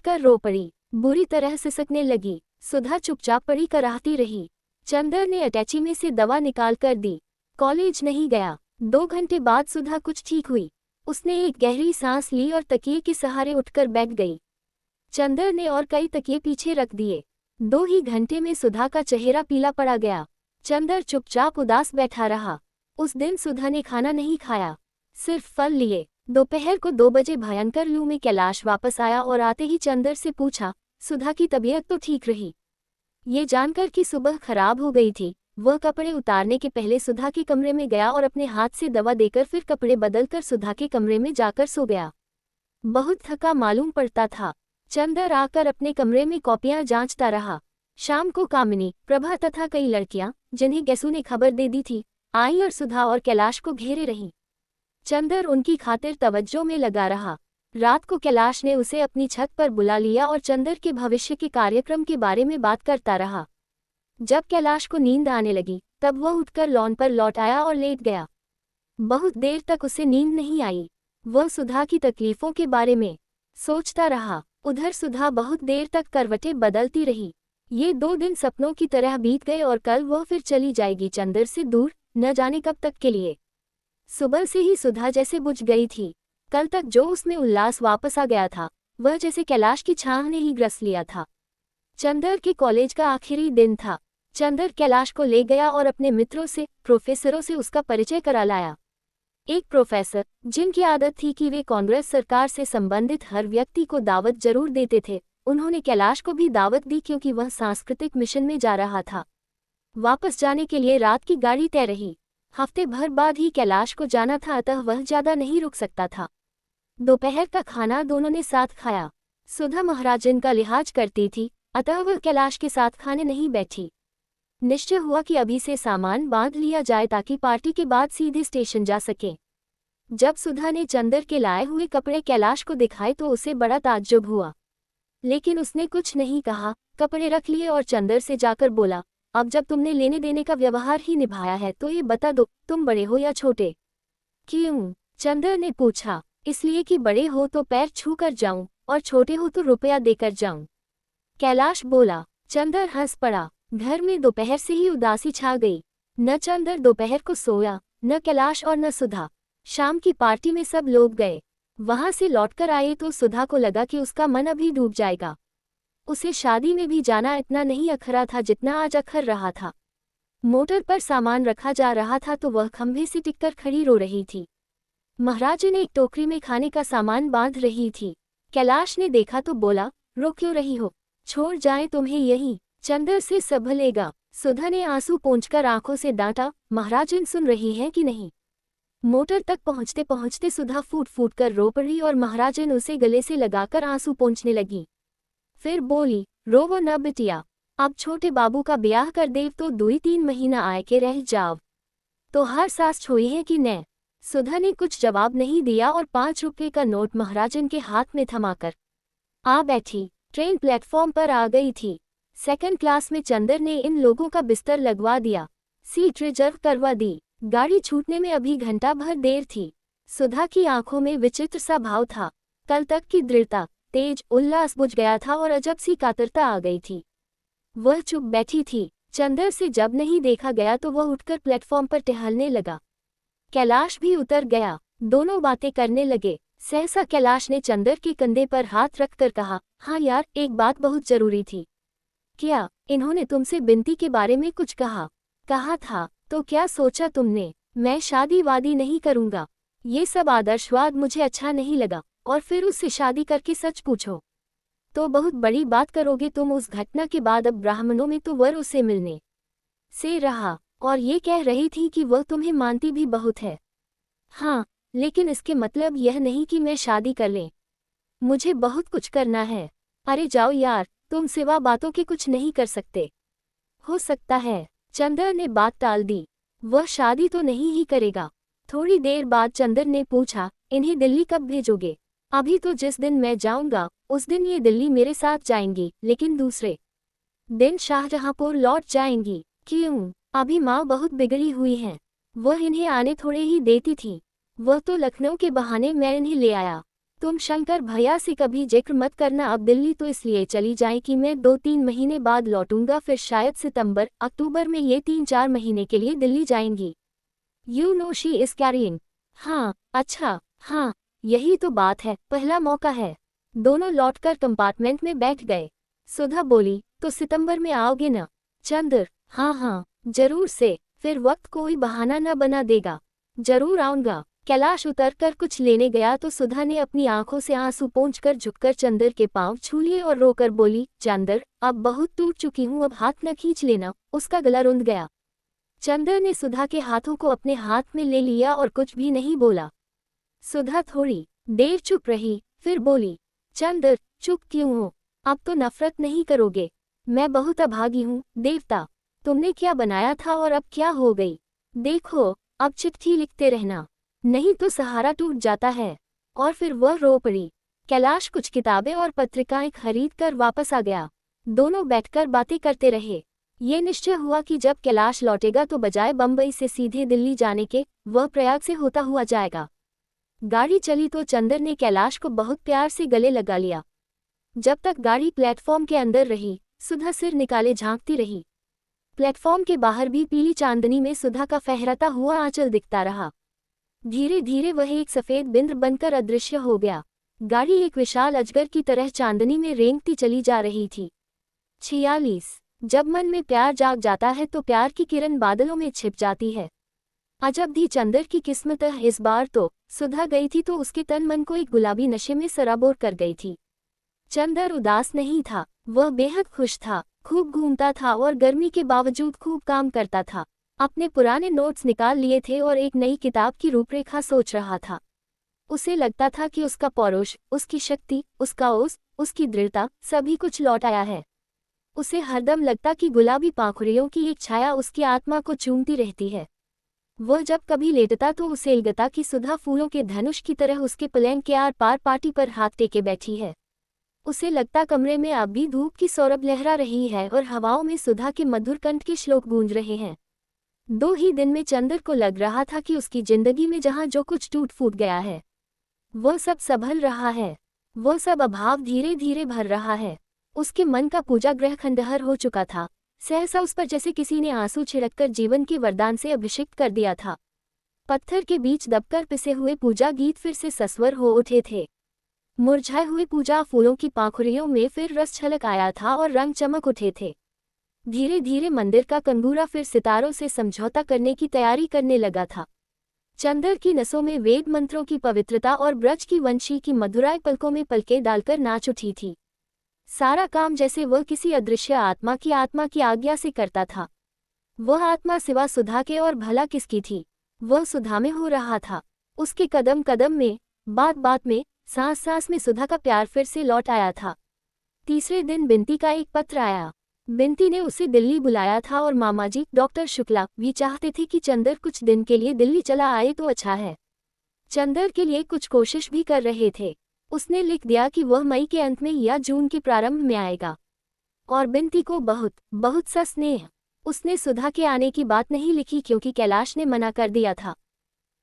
कर रो पड़ी। बुरी तरह सिसकने लगी। सुधा चुपचाप पड़ी कराहती रही। चंद्र ने अटैची में से दवा निकाल कर दी। कॉलेज नहीं गया। 2 घंटे बाद सुधा कुछ ठीक हुई। उसने एक गहरी सांस ली और तकिए के सहारे उठकर बैठ गई। चंदर ने और कई तकिए पीछे रख दिए। 2 ही घंटे में सुधा का चेहरा पीला पड़ा गया। चंदर चुपचाप उदास बैठा रहा। उस दिन सुधा ने खाना नहीं खाया, सिर्फ फल लिए। दोपहर को 2 बजे भयंकर लू में कैलाश वापस आया और आते ही चंदर से पूछा, सुधा की तबीयत तो ठीक रही? ये जानकर कि सुबह खराब हो गई थी, वह कपड़े उतारने के पहले सुधा के कमरे में गया और अपने हाथ से दवा देकर फिर कपड़े बदलकर सुधा के कमरे में जाकर सो गया। बहुत थका मालूम पड़ता था। चंदर आकर अपने कमरे में कॉपियां जांचता रहा। शाम को कामिनी, प्रभा तथा कई लड़कियां, जिन्हें गैसू ने खबर दे दी थी, आई और सुधा और कैलाश को घेरे रहीं। चंदर उनकी खातिर तवज्जो में लगा रहा। रात को कैलाश ने उसे अपनी छत पर बुला लिया और चंदर के भविष्य के कार्यक्रम के बारे में बात करता रहा। जब कैलाश को नींद आने लगी तब वह उठकर लॉन पर लौट आया और लेट गया। बहुत देर तक उसे नींद नहीं आई। वह सुधा की तकलीफों के बारे में सोचता रहा। उधर सुधा बहुत देर तक करवटें बदलती रही। ये 2 दिन सपनों की तरह बीत गए और कल वह फिर चली जाएगी चंदर से दूर, न जाने कब तक के लिए। सुबह से ही सुधा जैसे बुझ गई थी। कल तक जो उसमें उल्लास वापस आ गया था, वह जैसे कैलाश की छाह ने ही ग्रस लिया था। चंदर के कॉलेज का आखिरी दिन था। चंदर कैलाश को ले गया और अपने मित्रों से, प्रोफेसरों से उसका परिचय करा लाया। एक प्रोफेसर, जिनकी आदत थी कि वे कांग्रेस सरकार से संबंधित हर व्यक्ति को दावत जरूर देते थे, उन्होंने कैलाश को भी दावत दी क्योंकि वह सांस्कृतिक मिशन में जा रहा था। वापस जाने के लिए रात की गाड़ी तय रही। हफ्ते भर बाद ही कैलाश को जाना था, अतः वह ज्यादा नहीं रुक सकता था। दोपहर का खाना दोनों ने साथ खाया। सुधा महाराजन का लिहाज करती थी, अतः वह कैलाश के साथ खाने नहीं बैठी। निश्चय हुआ कि अभी से सामान बांध लिया जाए ताकि पार्टी के बाद सीधे स्टेशन जा सके। जब सुधा ने चंदर के लाए हुए कपड़े कैलाश को दिखाए तो उसे बड़ा ताज्जुब हुआ, लेकिन उसने कुछ नहीं कहा। कपड़े रख लिए और चंदर से जाकर बोला, अब जब तुमने लेने देने का व्यवहार ही निभाया है तो ये बता दो, तुम बड़े हो या छोटे? क्यों? चंदर ने पूछा। इसलिए कि बड़े हो तो पैर छू कर जाऊं और छोटे हो तो रुपया देकर जाऊं, कैलाश बोला। चंदर हंस पड़ा। घर में दोपहर से ही उदासी छा गई। न चंदर दोपहर को सोया, न कैलाश और न सुधा। शाम की पार्टी में सब लोग गए। वहां से लौटकर आए तो सुधा को लगा कि उसका मन अभी डूब जाएगा। उसे शादी में भी जाना इतना नहीं अखरा था जितना आज अखर रहा था। मोटर पर सामान रखा जा रहा था तो वह खंभे से टिककर खड़ी रो रही थी। महाराजन एक टोकरी में खाने का सामान बांध रही थी। कैलाश ने देखा तो बोला, रो क्यों रही हो? छोड़ जाए तुम्हें यहीं, चंदर से संभलेगा। सुधा ने आंसू पोंछकर आंखों से डांटा, महाराजन सुन रही हैं कि नहीं? मोटर तक पहुंचते पहुंचते सुधा फूट फूट कर रो पड़ी और महाराजन उसे गले से लगाकर आंसू पोंछने लगी। फिर बोली, रोवो न बिटिया, अब छोटे बाबू का ब्याह कर देव तो 2-3 महीना आए के रह जाव। तो हर सास छोई है कि न? सुधा ने कुछ जवाब नहीं दिया और 5 रुपये का नोट महाराजन के हाथ में थमाकर आ बैठी। ट्रेन प्लेटफॉर्म पर आ गई थी। सेकंड क्लास में चंदर ने इन लोगों का बिस्तर लगवा दिया, सीट रिजर्व करवा दी। गाड़ी छूटने में अभी घंटा भर देर थी। सुधा की आंखों में विचित्र सा भाव था। कल तक की दृढ़ता, तेज उल्लास बुझ गया था और अजब सी कातरता आ गई थी। वह चुप बैठी थी। चंदर से जब नहीं देखा गया तो वह उठकर प्लेटफॉर्म पर टहलने लगा। कैलाश भी उतर गया। दोनों बातें करने लगे। सहसा कैलाश ने चंदर के कंधे पर हाथ रखकर कहा, हाँ यार, एक बात बहुत जरूरी थी। क्या? इन्होंने तुमसे बिनती के बारे में कुछ कहा? कहा था तो क्या सोचा तुमने? मैं शादी वादी नहीं करूंगा। ये सब आदर्शवाद मुझे अच्छा नहीं लगा। और फिर उससे शादी करके सच पूछो तो बहुत बड़ी बात करोगे तुम। उस घटना के बाद अब ब्राह्मणों में तो वर उसे मिलने से रहा और ये कह रही थी कि वह तुम्हें मानती भी बहुत है। हाँ, लेकिन इसके मतलब यह नहीं कि मैं शादी कर लें। मुझे बहुत कुछ करना है। अरे जाओ यार, तुम सिवा बातों के कुछ नहीं कर सकते। हो सकता है। चंदर ने बात टाल दी। वह शादी तो नहीं ही करेगा। थोड़ी देर बाद चंदर ने पूछा, इन्हें दिल्ली कब भेजोगे? अभी तो जिस दिन मैं जाऊंगा उस दिन ये दिल्ली मेरे साथ जाएंगी, लेकिन दूसरे दिन शाहजहांपुर लौट जाएंगी। क्यों? अभी माँ बहुत बिगड़ी हुई हैं। वह इन्हें आने थोड़े ही देती थी। वह तो लखनऊ के बहाने मैं इन्हें ले आया। तुम शंकर भैया से कभी जिक्र मत करना। अब दिल्ली तो इसलिए चली जाए कि मैं 2-3 महीने बाद लौटूंगा, फिर शायद सितंबर अक्टूबर में ये 3-4 महीने के लिए दिल्ली जाएंगी। You know she is carrying. हाँ, अच्छा, हाँ, यही तो बात है, पहला मौका है। दोनों लौटकर कंपार्टमेंट में बैठ गए। सुधा बोली, तो सितंबर में आओगे ना? चंद्र, हाँ हाँ, जरूर से, फिर वक्त कोई बहाना न बना देगा। जरूर आऊंगा। कैलाश उतरकर कुछ लेने गया तो सुधा ने अपनी आंखों से आंसू पोंछकर झुककर चंदर के पांव छू लिए और रोकर बोली, चंदर, अब बहुत टूट चुकी हूं, अब हाथ न खींच लेना। उसका गला रुंध गया। चंदर ने सुधा के हाथों को अपने हाथ में ले लिया और कुछ भी नहीं बोला। सुधा थोड़ी देर चुप रही, फिर बोली, चंदर, चुप क्यों हो? अब तो नफरत नहीं करोगे? मैं बहुत अभागी हूँ देवता। तुमने क्या बनाया था और अब क्या हो गई? देखो, अब चिट्ठी लिखते रहना, नहीं तो सहारा टूट जाता है। और फिर वह रो पड़ी। कैलाश कुछ किताबें और पत्रिकाएं खरीद कर वापस आ गया। दोनों बैठकर बातें करते रहे। ये निश्चय हुआ कि जब कैलाश लौटेगा तो बजाय बंबई से सीधे दिल्ली जाने के, वह प्रयाग से होता हुआ जाएगा। गाड़ी चली तो चंदर ने कैलाश को बहुत प्यार से गले लगा लिया। जब तक गाड़ी प्लेटफॉर्म के अंदर रही, सुधा सिर निकाले झांकती रही। प्लेटफॉर्म के बाहर भी पीली चांदनी में सुधा का फहराता हुआ आंचल दिखता रहा। धीरे धीरे वह एक सफेद बिंद्र बनकर अदृश्य हो गया। गाड़ी एक विशाल अजगर की तरह चांदनी में रेंगती चली जा रही थी। 46। जब मन में प्यार जाग जाता है तो प्यार की किरण बादलों में छिप जाती है। अजब थी चंदर की किस्मत, इस बार तो सुधा गई थी तो उसके तन मन को एक गुलाबी नशे में सराबोर कर गई थी। चंदर उदास नहीं था, वह बेहद खुश था, खूब घूमता था और गर्मी के बावजूद खूब काम करता था। अपने पुराने नोट्स निकाल लिए थे और एक नई किताब की रूपरेखा सोच रहा था। उसे लगता था कि उसका पौरुष, उसकी शक्ति, उसका ओस, उसकी दृढ़ता, सभी कुछ लौट आया है। उसे हरदम लगता कि गुलाबी पाखुड़ियों की एक छाया उसकी आत्मा को चूमती रहती है। वह जब कभी लेटता तो उसे लगता कि सुधा फूलों के धनुष की तरह उसके पलंग के आर पार पाटी पर हाथ टेके बैठी है। उसे लगता कमरे में अब भी धूप की सौरभ लहरा रही है और हवाओं में सुधा के मधुर कंठ के श्लोक गूंज रहे हैं। 2 ही दिन में चंदर को लग रहा था कि उसकी जिंदगी में जहां जो कुछ टूट फूट गया है, वह सब संभल रहा है। वह सब अभाव धीरे धीरे भर रहा है। उसके मन का पूजा ग्रह खंडहर हो चुका था। सहसा उस पर जैसे किसी ने आंसू छिड़ककर जीवन के वरदान से अभिषिक्त कर दिया था। पत्थर के बीच दबकर पिसे हुए पूजा गीत फिर से सस्वर हो उठे थे। मुरझाए हुए पूजा फूलों की पाखुड़ियों में फिर रस छलक आया था और रंग चमक उठे थे। धीरे धीरे मंदिर का कंगूरा फिर सितारों से समझौता करने की तैयारी करने लगा था। चंदर की नसों में वेद मंत्रों की पवित्रता और ब्रज की वंशी की मधुराई पलकों में पलके डालकर नाच उठी थी। सारा काम जैसे वह किसी अदृश्य आत्मा की आज्ञा से करता था। वह आत्मा सिवा सुधा के और भला किसकी थी? वह सुधा में हो रहा था। उसके कदम कदम में, बात बात में, सांस सांस में सुधा का प्यार फिर से लौट आया था। तीसरे दिन बिनती का एक पत्र आया। बिनती ने उसे दिल्ली बुलाया था और मामाजी डॉक्टर शुक्ला भी चाहते थे कि चंदर कुछ दिन के लिए दिल्ली चला आए तो अच्छा है। चंदर के लिए कुछ कोशिश भी कर रहे थे। उसने लिख दिया कि वह मई के अंत में या जून के प्रारंभ में आएगा। और बिनती को बहुत बहुत सा स्नेह। उसने सुधा के आने की बात नहीं लिखी क्योंकि कैलाश ने मना कर दिया था।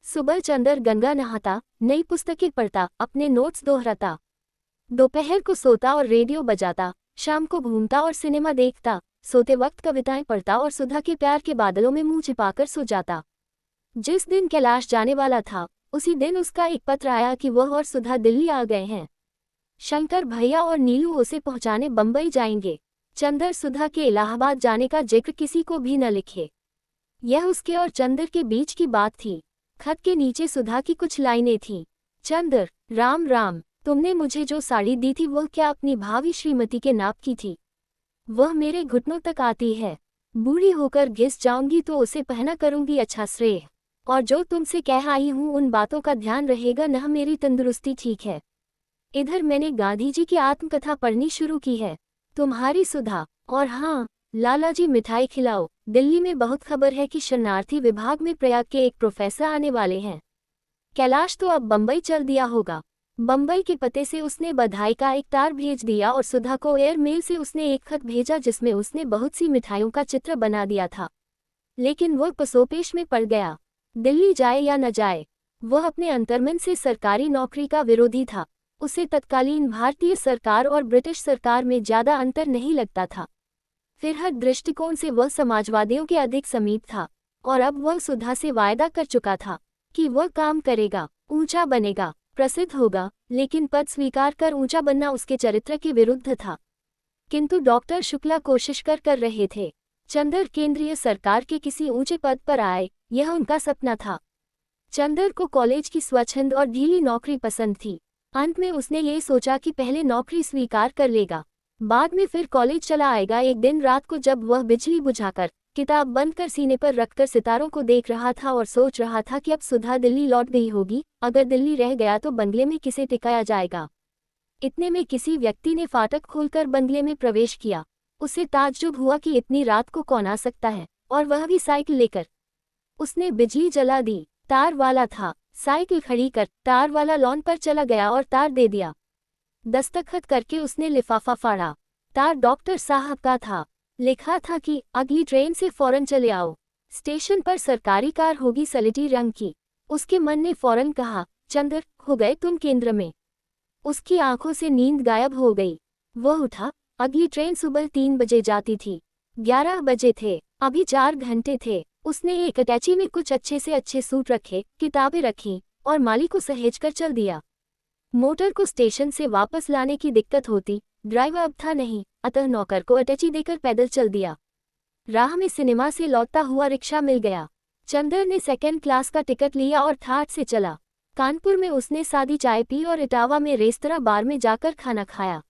सुबह चंदर गंगा नहाता, नई पुस्तकें पढ़ता, अपने नोट्स दोहराता। दोपहर को सोता और रेडियो बजाता, शाम को घूमता और सिनेमा देखता, सोते वक्त कविताएं पढ़ता और सुधा के प्यार के बादलों में मुंह छिपाकर सो जाता। जिस दिन कैलाश जाने वाला था, उसी दिन उसका एक पत्र आया कि वह और सुधा दिल्ली आ गए हैं। शंकर भैया और नीलू उसे पहुंचाने बंबई जाएंगे। चंदर सुधा के इलाहाबाद जाने का जिक्र किसी को भी न लिखे। यह उसके और चंदर के बीच की बात थी। खत के नीचे सुधा की कुछ लाइनें थीं। चंदर, राम राम, तुमने मुझे जो साड़ी दी थी वह क्या अपनी भावी श्रीमती के नाप की थी? वह मेरे घुटनों तक आती है। बूढ़ी होकर घिस जाऊंगी तो उसे पहना करूंगी अच्छा श्रेय। और जो तुमसे कह आई हूं उन बातों का ध्यान रहेगा न। मेरी तंदुरुस्ती ठीक है। इधर मैंने गांधी जी की आत्मकथा पढ़नी शुरू की है। तुम्हारी सुधा। और हाँ, लाला जी मिठाई खिलाओ। दिल्ली में बहुत खबर है कि शरणार्थी विभाग में प्रयाग के एक प्रोफेसर आने वाले हैं। कैलाश तो अब बंबई चल दिया होगा। बंबई के पते से उसने बधाई का एक तार भेज दिया और सुधा को एयरमेल से उसने एक खत भेजा जिसमें उसने बहुत सी मिठाइयों का चित्र बना दिया था। लेकिन वह पसोपेश में पड़ गया। दिल्ली जाए या न जाए, वह अपने अंतर्मन से सरकारी नौकरी का विरोधी था। उसे तत्कालीन भारतीय सरकार और ब्रिटिश सरकार में ज्यादा अंतर नहीं लगता था। फिर हर दृष्टिकोण से वह समाजवादियों के अधिक समीप था। और अब वह सुधा से वायदा कर चुका था कि वह काम करेगा, ऊंचा बनेगा, प्रसिद्ध होगा, लेकिन पद स्वीकार कर ऊंचा बनना उसके चरित्र के विरुद्ध था। किंतु डॉक्टर शुक्ला कोशिश कर रहे थे। चंदर केंद्रीय सरकार के किसी ऊंचे पद पर आए, यह उनका सपना था। चंदर को कॉलेज की स्वच्छंद और ढीली नौकरी पसंद थी। अंत में उसने ये सोचा कि पहले नौकरी स्वीकार कर लेगा, बाद में फिर कॉलेज चला आएगा। एक दिन रात को जब वह बिजली बुझाकर, किताब बंद कर सीने पर रखकर सितारों को देख रहा था और सोच रहा था कि अब सुधा दिल्ली लौट गई होगी, अगर दिल्ली रह गया तो बंगले में किसे टिकाया जाएगा। इतने में किसी व्यक्ति ने फाटक खोलकर बंगले में प्रवेश किया। उसे ताज्जुब हुआ कि इतनी रात को कौन आ सकता है, और वह भी साइकिल लेकर। उसने बिजली जला दी। तार वाला था। साइकिल खड़ी कर तार वाला लॉन पर चला गया और तार दे दिया। दस्तखत करके उसने लिफाफा फाड़ा। तार डॉक्टर साहब का था। लिखा था कि अगली ट्रेन से फौरन चले आओ, स्टेशन पर सरकारी कार होगी सलेटी रंग की। उसके मन ने फौरन कहा, चंदर, हो गए तुम केंद्र में। उसकी आंखों से नींद गायब हो गई। वह उठा। अगली ट्रेन सुबह 3 बजे जाती थी। 11 बजे थे, अभी 4 घंटे थे। उसने एक अटैची में कुछ अच्छे से अच्छे सूट रखे, किताबें रखीं और माली को सहेजकर चल दिया। मोटर को स्टेशन से वापस लाने की दिक्कत होती, ड्राइवर अब था नहीं, अतः नौकर को अटैची देकर पैदल चल दिया। राह में सिनेमा से लौटता हुआ रिक्शा मिल गया। चंदर ने सेकंड क्लास का टिकट लिया और ठाठ से चला। कानपुर में उसने सादी चाय पी और इटावा में रेस्तरां बार में जाकर खाना खाया।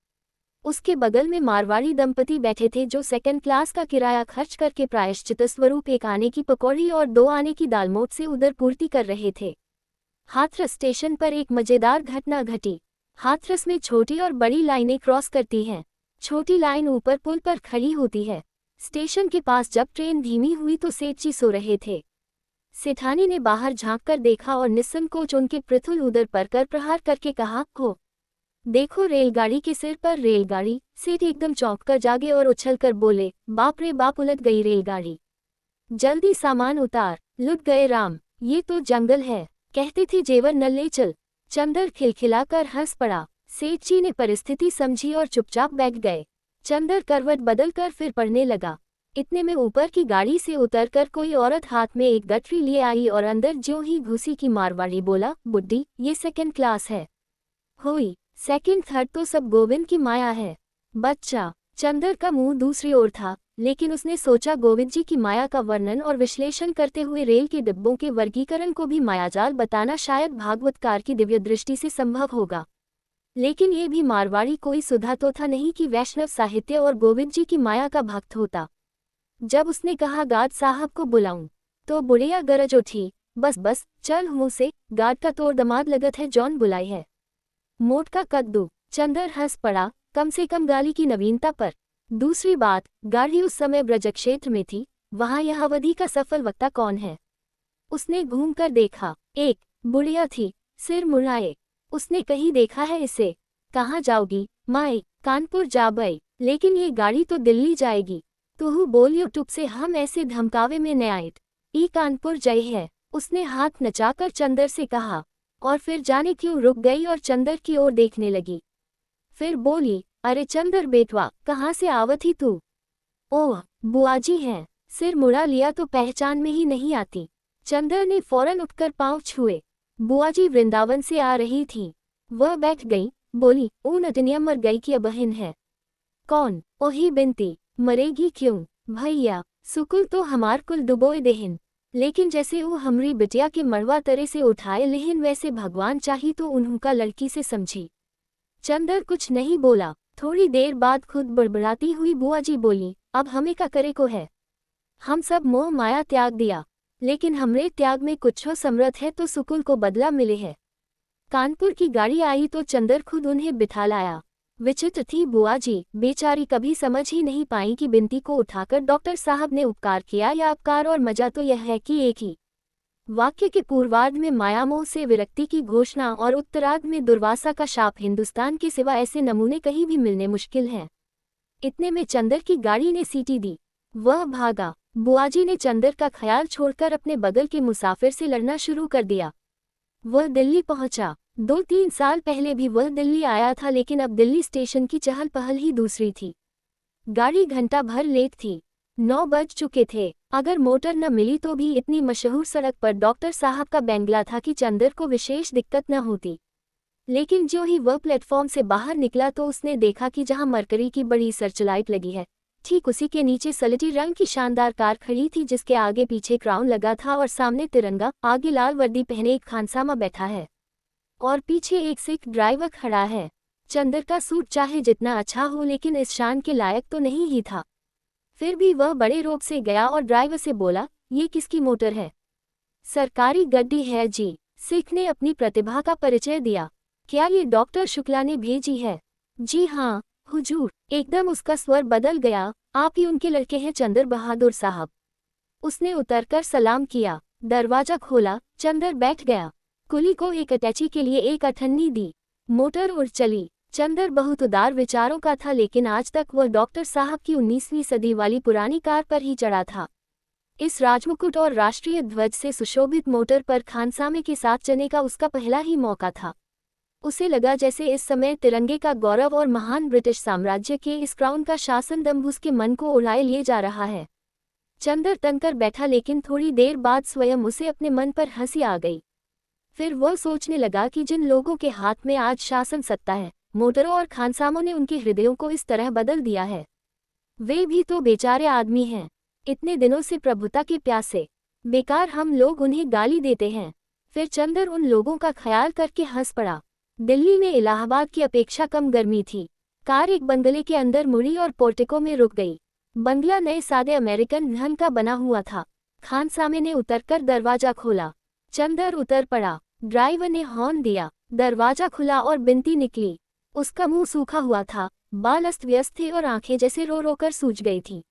उसके बगल में मारवाड़ी दंपति बैठे थे जो सेकंड क्लास का किराया खर्च करके प्रायश्चित स्वरूप 1 आने की पकौड़ी और 2 आने की दालमोट से उधर पूर्ति कर रहे थे। हाथरस स्टेशन पर एक मजेदार घटना घटी। हाथरस में छोटी और बड़ी लाइनें क्रॉस करती हैं। छोटी लाइन ऊपर पुल पर खड़ी होती है। स्टेशन के पास जब ट्रेन धीमी हुई तो सेठजी सो रहे थे। सेठानी ने बाहर झांककर देखा और निस्संकोच उनके पृथुल उदर पर कर प्रहार करके कहा, हो देखो रेलगाड़ी के सिर पर रेलगाड़ी। सेठ एकदम चौंक कर जागे और उछलकर बोले, बाप रे बाप, उलट गई रेलगाड़ी, जल्दी सामान उतार, लुट गए राम, ये तो जंगल है, कहते थे जेवर न ले चल। चंदर खिलखिलाकर हंस पड़ा। सेठ जी ने परिस्थिति समझी और चुपचाप बैठ गए। चंदर करवट बदलकर फिर पढ़ने लगा। इतने में ऊपर की गाड़ी से उतरकर कोई औरत हाथ में एक गठरी लिए आई और अंदर ज्यों ही घुसी की मारवाड़ी बोला, बुड्ढी, ये सेकंड क्लास है। हुई सेकंड थर्ड तो सब गोविंद की माया है। बच्चा। चंदर का मुंह दूसरी ओर था, लेकिन उसने सोचा गोविंद जी की माया का वर्णन और विश्लेषण करते हुए रेल के डिब्बों के वर्गीकरण को भी मायाजाल बताना शायद भागवतकार की दिव्य दृष्टि से संभव होगा। लेकिन ये भी मारवाड़ी कोई सुधा तो था नहीं कि वैष्णव साहित्य और गोविंद जी की माया का भक्त होता। जब उसने कहा गार्ड साहब को बुलाऊं, तो बुढ़िया गरज उठी, बस बस चल मुंह से, गार्ड का तोड़ दमाद लगत है, जॉन बुलाई है। मोट का कद्दू। चंदर हंस पड़ा, कम से कम गाली की नवीनता पर। दूसरी बात, गाड़ी उस समय ब्रज क्षेत्र में थी, वहां यह अवधि का सफल वक्ता कौन है। उसने घूमकर देखा। एक बुढ़िया थी, सिर मुड़ाए। उसने कहीं देखा है इसे। कहाँ जाओगी माई? कानपुर जा बई, लेकिन ये गाड़ी तो दिल्ली जाएगी। तुहू बोल यूट्यूब से हम ऐसे धमकावे में न आए। ई कानपुर जय है, उसने हाथ नचाकर चंदर से कहा, और फिर जाने क्यों रुक गई और चंदर की ओर देखने लगी। फिर बोली, अरे चंदर बेटवा, कहाँ से आवत ही तू? ओह, बुआजी हैं। सिर मुड़ा लिया तो पहचान में ही नहीं आती। चंदर ने फौरन उठकर पांव छुए। बुआजी वृंदावन से आ रही थी। वह बैठ गई, बोली, ऊ नटनिया मर गई की बहन है। कौन? ओही बिनती। मरेगी क्यों भैया? सुकुल तो हमार कुल डुबोए देहिन, लेकिन जैसे वो हमरी बिटिया के मड़वा तरे से उठाए लेहिन वैसे भगवान चाही तो उन्होंका लड़की से समझी। चंदर कुछ नहीं बोला। थोड़ी देर बाद खुद बड़बड़ाती हुई बुआजी बोली, अब हमें का करे को है? हम सब मोह माया त्याग दिया, लेकिन हमरे त्याग में कुछ हो समर्थ है तो सुकुल को बदला मिले है। कानपुर की गाड़ी आई तो चंदर खुद उन्हें बिठा लाया। विचित्र थी बुआजी, बेचारी कभी समझ ही नहीं पाई कि बिनती को उठाकर डॉक्टर साहब ने उपकार किया या अपकार, और मजा तो यह है कि एक ही वाक्य के पूर्वार्ध में मायामोह से विरक्ति की घोषणा और उत्तरार्ध में दुर्वासा का शाप। हिंदुस्तान के सिवा ऐसे नमूने कहीं भी मिलने मुश्किल हैं। इतने में चंदर की गाड़ी ने सीटी दी। वह भागा। बुआजी ने चंदर का ख्याल छोड़कर अपने बगल के मुसाफिर से लड़ना शुरू कर दिया। वह दिल्ली पहुंचा। 2-3 साल पहले भी वह दिल्ली आया था, लेकिन अब दिल्ली स्टेशन की चहल पहल ही दूसरी थी। गाड़ी घंटा भर लेट थी। 9 बज चुके थे। अगर मोटर न मिली तो भी इतनी मशहूर सड़क पर डॉक्टर साहब का बंगला था कि चंदर को विशेष दिक्कत न होती। लेकिन जो ही वह प्लेटफॉर्म से बाहर निकला तो उसने देखा कि जहां मरकरी की बड़ी सर्चलाइट लगी है, ठीक उसी के नीचे सलेटी रंग की शानदार कार खड़ी थी जिसके आगे पीछे क्राउन लगा था और सामने तिरंगा, आगे लाल वर्दी पहने एक खानसामा बैठा है और पीछे एक सिख ड्राइवर खड़ा है। चंदर का सूट चाहे जितना अच्छा हो लेकिन इस शान के लायक तो नहीं ही था। फिर भी वह बड़े रोब से गया और ड्राइवर से बोला, ये किसकी मोटर है? सरकारी गड्डी है जी। सिख ने अपनी प्रतिभा का परिचय दिया। क्या ये डॉक्टर शुक्ला ने भेजी है? जी हाँ हुजूर। एकदम उसका स्वर बदल गया, आप ही उनके लड़के हैं चंदर बहादुर साहब। उसने उतरकर सलाम किया, दरवाजा खोला, चंदर बैठ गया। कुली को एक अटैची के लिए एक अठन्नी दी, मोटर उड़ चली। चंदर बहुत उदार विचारों का था लेकिन आज तक वह डॉक्टर साहब की 19वीं सदी वाली पुरानी कार पर ही चढ़ा था। इस राजमुकुट और राष्ट्रीय ध्वज से सुशोभित मोटर पर खानसामे के साथ चलने का उसका पहला ही मौका था। उसे लगा जैसे इस समय तिरंगे का गौरव और महान ब्रिटिश साम्राज्य के इस क्राउन का शासन दम्भ उसके मन को उड़ाए लिए जा रहा है। चंदर तनकर बैठा लेकिन थोड़ी देर बाद स्वयं उसे अपने मन पर हंसी आ गई। फिर वह सोचने लगा कि जिन लोगों के हाथ में आज शासन सत्ता है, मोटरों और खानसामों ने उनके हृदयों को इस तरह बदल दिया है। वे भी तो बेचारे आदमी हैं, इतने दिनों से प्रभुता के प्यासे। बेकार हम लोग उन्हें गाली देते हैं। फिर चंदर उन लोगों का ख्याल करके हंस पड़ा। दिल्ली में इलाहाबाद की अपेक्षा कम गर्मी थी। कार एक बंगले के अंदर मुड़ी और पोर्टिको में रुक गई। बंगला नए सादे अमेरिकन ढंग का बना हुआ था। खानसामे ने उतरकर दरवाजा खोला। चंदर उतर पड़ा। ड्राइवर ने हॉर्न दिया, दरवाजा खुला और बिनती निकली। उसका मुंह सूखा हुआ था, बाल अस्त व्यस्त थे और आंखें जैसे रो रो कर सूज गई थीं।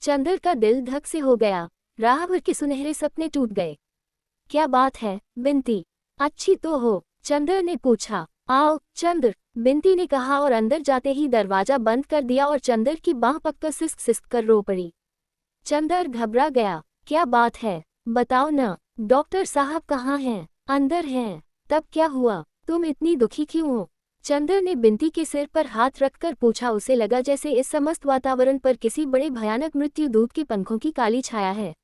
चंदर का दिल धक से हो गया, राह भर के सुनहरे सपने टूट गए। क्या बात है बिनती, अच्छी तो हो? चंदर ने पूछा। आओ चंद्र, बिनती ने कहा और अंदर जाते ही दरवाजा बंद कर दिया और चंदर की बांह पककर सिसक सिसक कर रो पड़ी। चंदर घबरा गया। क्या बात है, बताओ न। डॉक्टर साहब कहाँ हैं? अंदर हैं। तब क्या हुआ, तुम इतनी दुखी क्यों हो? चंदर ने बिनती के सिर पर हाथ रखकर पूछा। उसे लगा जैसे इस समस्त वातावरण पर किसी बड़े भयानक मृत्युदूत के पंखों की काली छाया है।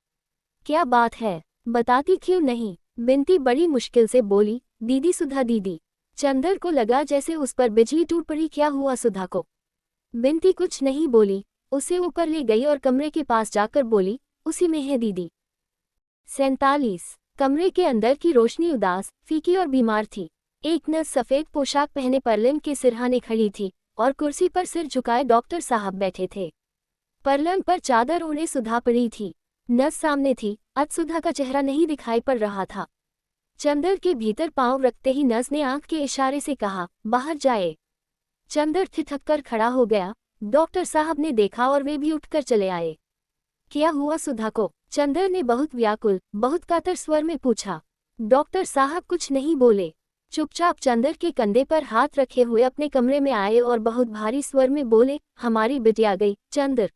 क्या बात है, बताती क्यों नहीं? बिनती बड़ी मुश्किल से बोली, दीदी सुधा दीदी। चंदर को लगा जैसे उस पर बिजली टूट पड़ी। क्या हुआ सुधा को? बिनती कुछ नहीं बोली, उसे ऊपर ले गई और कमरे के पास जाकर बोली, उसी में है दीदी। 47। कमरे के अंदर की रोशनी उदास, फीकी और बीमार थी। एक नर्स सफेद पोशाक पहने परलंग के सिरहाने खड़ी थी और कुर्सी पर सिर झुकाए डॉक्टर साहब बैठे थे। परलंग पर चादर ओढ़े सुधा पड़ी थी। नर्स सामने थी, आज सुधा का चेहरा नहीं दिखाई पड़ रहा था। चंदर के भीतर पांव रखते ही नर्स ने आंख के इशारे से कहा, बाहर जाए। चंदर ठिठक कर खड़ा हो गया। डॉक्टर साहब ने देखा और वे भी उठकर चले आए। क्या हुआ सुधा को? चंदर ने बहुत व्याकुल, बहुत कातर स्वर में पूछा। डॉक्टर साहब कुछ नहीं बोले, चुपचाप चंदर के कंधे पर हाथ रखे हुए अपने कमरे में आए और बहुत भारी स्वर में बोले, हमारी बिटिया गई चंदर।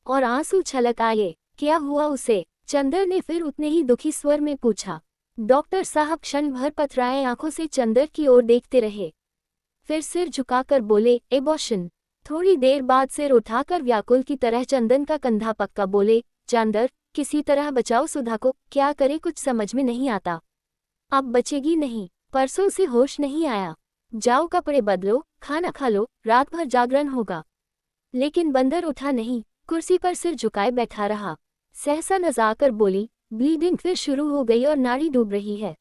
और आंसू छलक आए। क्या हुआ उसे? चंदर ने फिर उतने ही दुखी स्वर में पूछा। डॉक्टर साहब क्षण भर पथराए आंखों से चंदर की ओर देखते रहे, फिर सिर झुकाकर बोले, एबॉर्शन। थोड़ी देर बाद सिर उठाकर व्याकुल की तरह चंदन का कंधा पक्का बोले, चंदर किसी तरह बचाओ सुधा को, क्या करे कुछ समझ में नहीं आता। अब बचेगी नहीं, परसों से होश नहीं आया। जाओ कपड़े बदलो, खाना खा लो, रात भर जागरण होगा। लेकिन बंदर उठा नहीं, कुर्सी पर सिर झुकाए बैठा रहा। सहसा नजाकर बोली, ब्लीडिंग फिर शुरू हो गई और नाड़ी डूब रही है।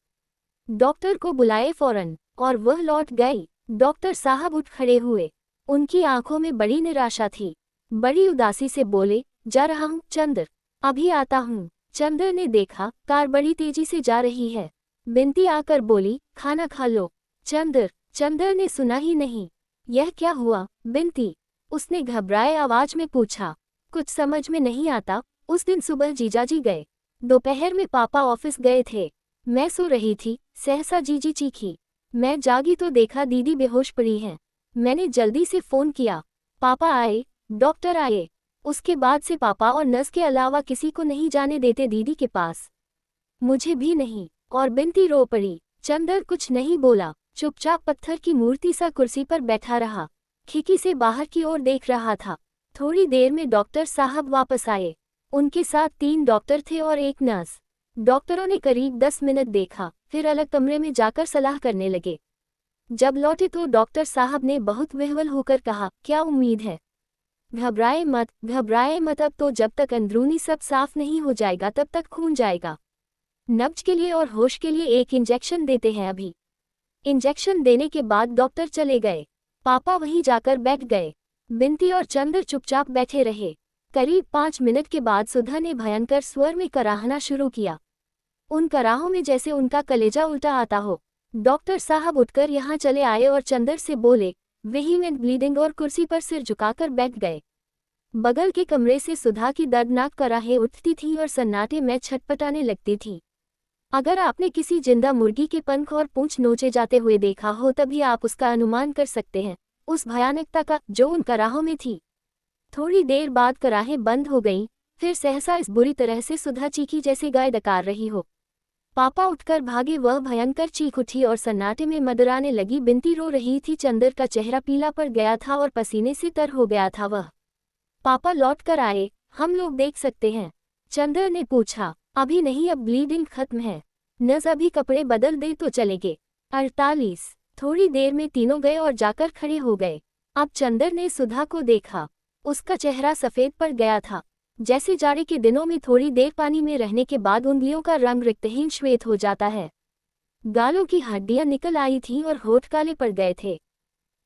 डॉक्टर को बुलाए फौरन। और वह लौट गई। डॉक्टर साहब उठ खड़े हुए। उनकी आंखों में बड़ी निराशा थी। बड़ी उदासी से बोले, जा रहा हूँ चंदर, अभी आता हूँ। चंदर ने देखा, कार बड़ी तेजी से जा रही है। बिनती आकर बोली, खाना खा लो। चंदर ने सुना ही नहीं। यह क्या हुआ बिनती? उसने घबराए आवाज में पूछा। कुछ समझ में नहीं आता। उस दिन सुबह जीजाजी गए, दोपहर में पापा ऑफिस गए थे। मैं सो रही थी, सहसा जीजी चीखी। मैं जागी तो देखा दीदी बेहोश पड़ी हैं। मैंने जल्दी से फोन किया, पापा आए, डॉक्टर आए। उसके बाद से पापा और नर्स के अलावा किसी को नहीं जाने देते दीदी के पास, मुझे भी नहीं। और बिनती रो पड़ी। चंदर कुछ नहीं बोला, चुपचाप पत्थर की मूर्ति सा कुर्सी पर बैठा रहा। खिड़की से बाहर की ओर देख रहा था। थोड़ी देर में डॉक्टर साहब वापस आए। उनके साथ 3 डॉक्टर थे और एक नर्स। डॉक्टरों ने करीब 10 मिनट देखा, फिर अलग कमरे में जाकर सलाह करने लगे। जब लौटे तो डॉक्टर साहब ने बहुत विह्वल होकर कहा, क्या उम्मीद है? घबराए मत, अब तो जब तक अंदरूनी सब साफ नहीं हो जाएगा तब तक खून जाएगा। नब्ज के लिए और होश के लिए एक इंजेक्शन देते हैं अभी। इंजेक्शन देने के बाद डॉक्टर चले गए। पापा वहीं जाकर बैठ गए। बिनती और चंद्र चुपचाप बैठे रहे। करीब 5 मिनट के बाद सुधा ने भयंकर स्वर में कराहना शुरू किया। उन कराहों में जैसे उनका कलेजा उल्टा आता हो। डॉक्टर साहब उठकर यहाँ चले आए और चंद्र से बोले, वेहीमेंट ब्लीडिंग, और कुर्सी पर सिर झुकाकर बैठ गए। बगल के कमरे से सुधा की दर्दनाक कराहें उठती थीं और सन्नाटे में छटपटाने लगती थीं। अगर आपने किसी जिंदा मुर्गी के पंख और पूंछ नोचे जाते हुए देखा हो तभी आप उसका अनुमान कर सकते हैं, उस भयानकता का जो उन कराहों में थी। थोड़ी देर बाद कराहें बंद हो गईं, फिर सहसा इस बुरी तरह से सुधा चीखी जैसे गाय डकार रही हो। पापा उठकर भागे। वह भयंकर चीख उठी और सन्नाटे में मदराने लगी। बिनती रो रही थी। चंदर का चेहरा पीला पड़ गया था और पसीने से तर हो गया था। वह पापा लौट कर आए। हम लोग देख सकते हैं? चंदर ने पूछा। अभी नहीं, अब ब्लीडिंग खत्म है। नज अभी कपड़े बदल दे तो चलेंगे। 48। थोड़ी देर में तीनों गए और जाकर खड़े हो गए। अब चंदर ने सुधा को देखा। उसका चेहरा सफ़ेद पड़ गया था, जैसे जाड़े के दिनों में थोड़ी देर पानी में रहने के बाद उंगलियों का रंग रिक्तहीन श्वेत हो जाता है। गालों की हड्डियां निकल आई थीं और होठ काले पड़ गए थे।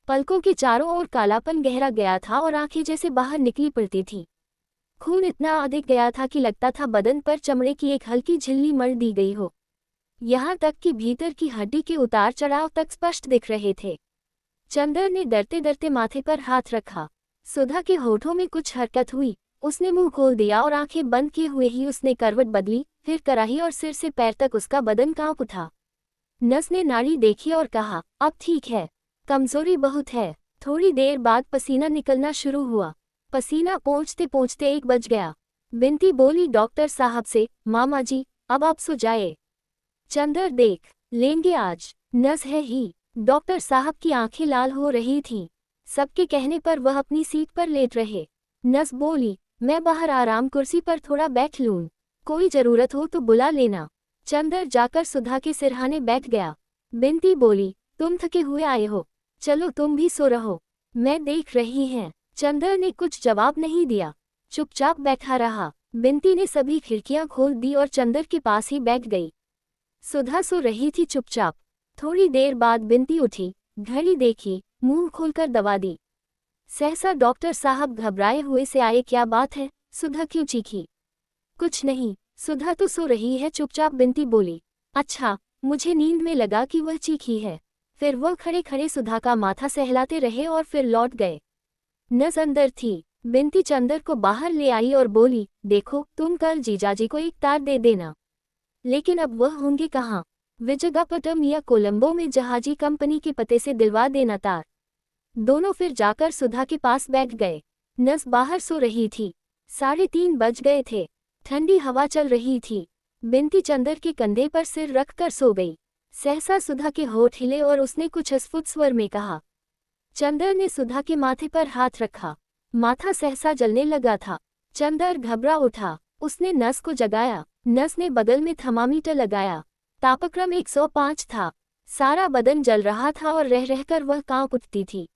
पलकों के चारों ओर कालापन गहरा गया था और आंखें जैसे बाहर निकली पड़ती थीं। खून इतना अधिक गया था कि लगता था बदन पर चमड़े की एक हल्की झिल्ली मर दी गई हो। यहाँ तक कि भीतर की हड्डी के उतार चढ़ाव तक स्पष्ट दिख रहे थे। चंदर ने डरते डरते माथे पर हाथ रखा। सुधा के होठों में कुछ हरकत हुई। उसने मुंह खोल दिया और आंखें बंद किए हुए ही उसने करवट बदली। फिर कराही और सिर से पैर तक उसका बदन कांप उठा। नस ने नाड़ी देखी और कहा, अब ठीक है, कमजोरी बहुत है। थोड़ी देर बाद पसीना निकलना शुरू हुआ। पसीना पोंछते पोंछते 1 बज गया। बिनती बोली डॉक्टर साहब से, मामा जी अब आप सो जाए, चंदर देख लेंगे आज। नस है ही। डॉक्टर साहब की आंखें लाल हो रही थीं। सबके कहने पर वह अपनी सीट पर लेट रहे। नस बोली, मैं बाहर आराम कुर्सी पर थोड़ा बैठ लूं, कोई जरूरत हो तो बुला लेना। चंदर जाकर सुधा के सिरहाने बैठ गया। बिनती बोली, तुम थके हुए आए हो, चलो तुम भी सो रहो, मैं देख रही हैं। चंदर ने कुछ जवाब नहीं दिया, चुपचाप बैठा रहा। बिनती ने सभी खिड़कियां खोल दी और चंदर के पास ही बैठ गई। सुधा सो रही थी चुपचाप। थोड़ी देर बाद बिनती उठी, घड़ी देखी, मुंह खोलकर दवा दी। सहसा डॉक्टर साहब घबराए हुए से आए, क्या बात है, सुधा क्यों चीखी? कुछ नहीं, सुधा तो सो रही है, चुपचाप बिनती बोली। अच्छा, मुझे नींद में लगा कि वह चीखी है। फिर वह खड़े खड़े सुधा का माथा सहलाते रहे और फिर लौट गए। नस अंदर थी। बिनती चंदर को बाहर ले आई और बोली, देखो तुम कल जीजाजी को एक तार दे देना। लेकिन अब वह होंगे कहाँ? विजयपट्टनम या कोलंबो में जहाजी कंपनी के पते से दिलवा देना तार। दोनों फिर जाकर सुधा के पास बैठ गए। नस बाहर सो रही थी। 3:30 बज गए थे। ठंडी हवा चल रही थी। बिनती चंदर के कंधे पर सिर रखकर सो गई। सहसा सुधा के होठ हिले और उसने कुछ अस्फुट स्वर में कहा। चंदर ने सुधा के माथे पर हाथ रखा। माथा सहसा जलने लगा था। चंदर घबरा उठा। उसने नस को जगाया। नस ने बगल में थर्मामीटर लगाया। तापक्रम 105 था। सारा बदन जल रहा था और रह रहकर वह कांप उठती थी।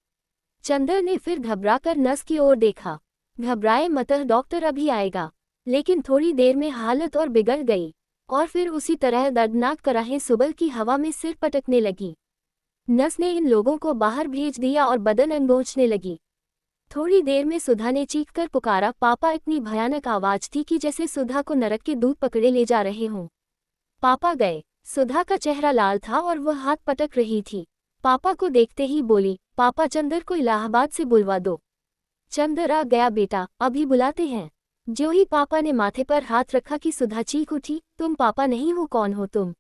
चंदर ने फिर घबराकर नस की ओर देखा। घबराए मत, डॉक्टर अभी आएगा। लेकिन थोड़ी देर में हालत और बिगड़ गई और फिर उसी तरह दर्दनाक कराहें सुबह की हवा में सिर पटकने लगी। नस ने इन लोगों को बाहर भेज दिया और बदन अनगोचने लगी। थोड़ी देर में सुधा ने चीखकर पुकारा, पापा। इतनी भयानक आवाज थी कि जैसे सुधा को नरक के दूध पकड़े ले जा रहे हों। पापा गए। सुधा का चेहरा लाल था और वह हाथ पटक रही थी। पापा को देखते ही बोली, पापा चंदर को इलाहाबाद से बुलवा दो। चंदर आ गया बेटा, अभी बुलाते हैं। जो ही पापा ने माथे पर हाथ रखा कि सुधा चीख उठी, तुम पापा नहीं हो, कौन हो तुम?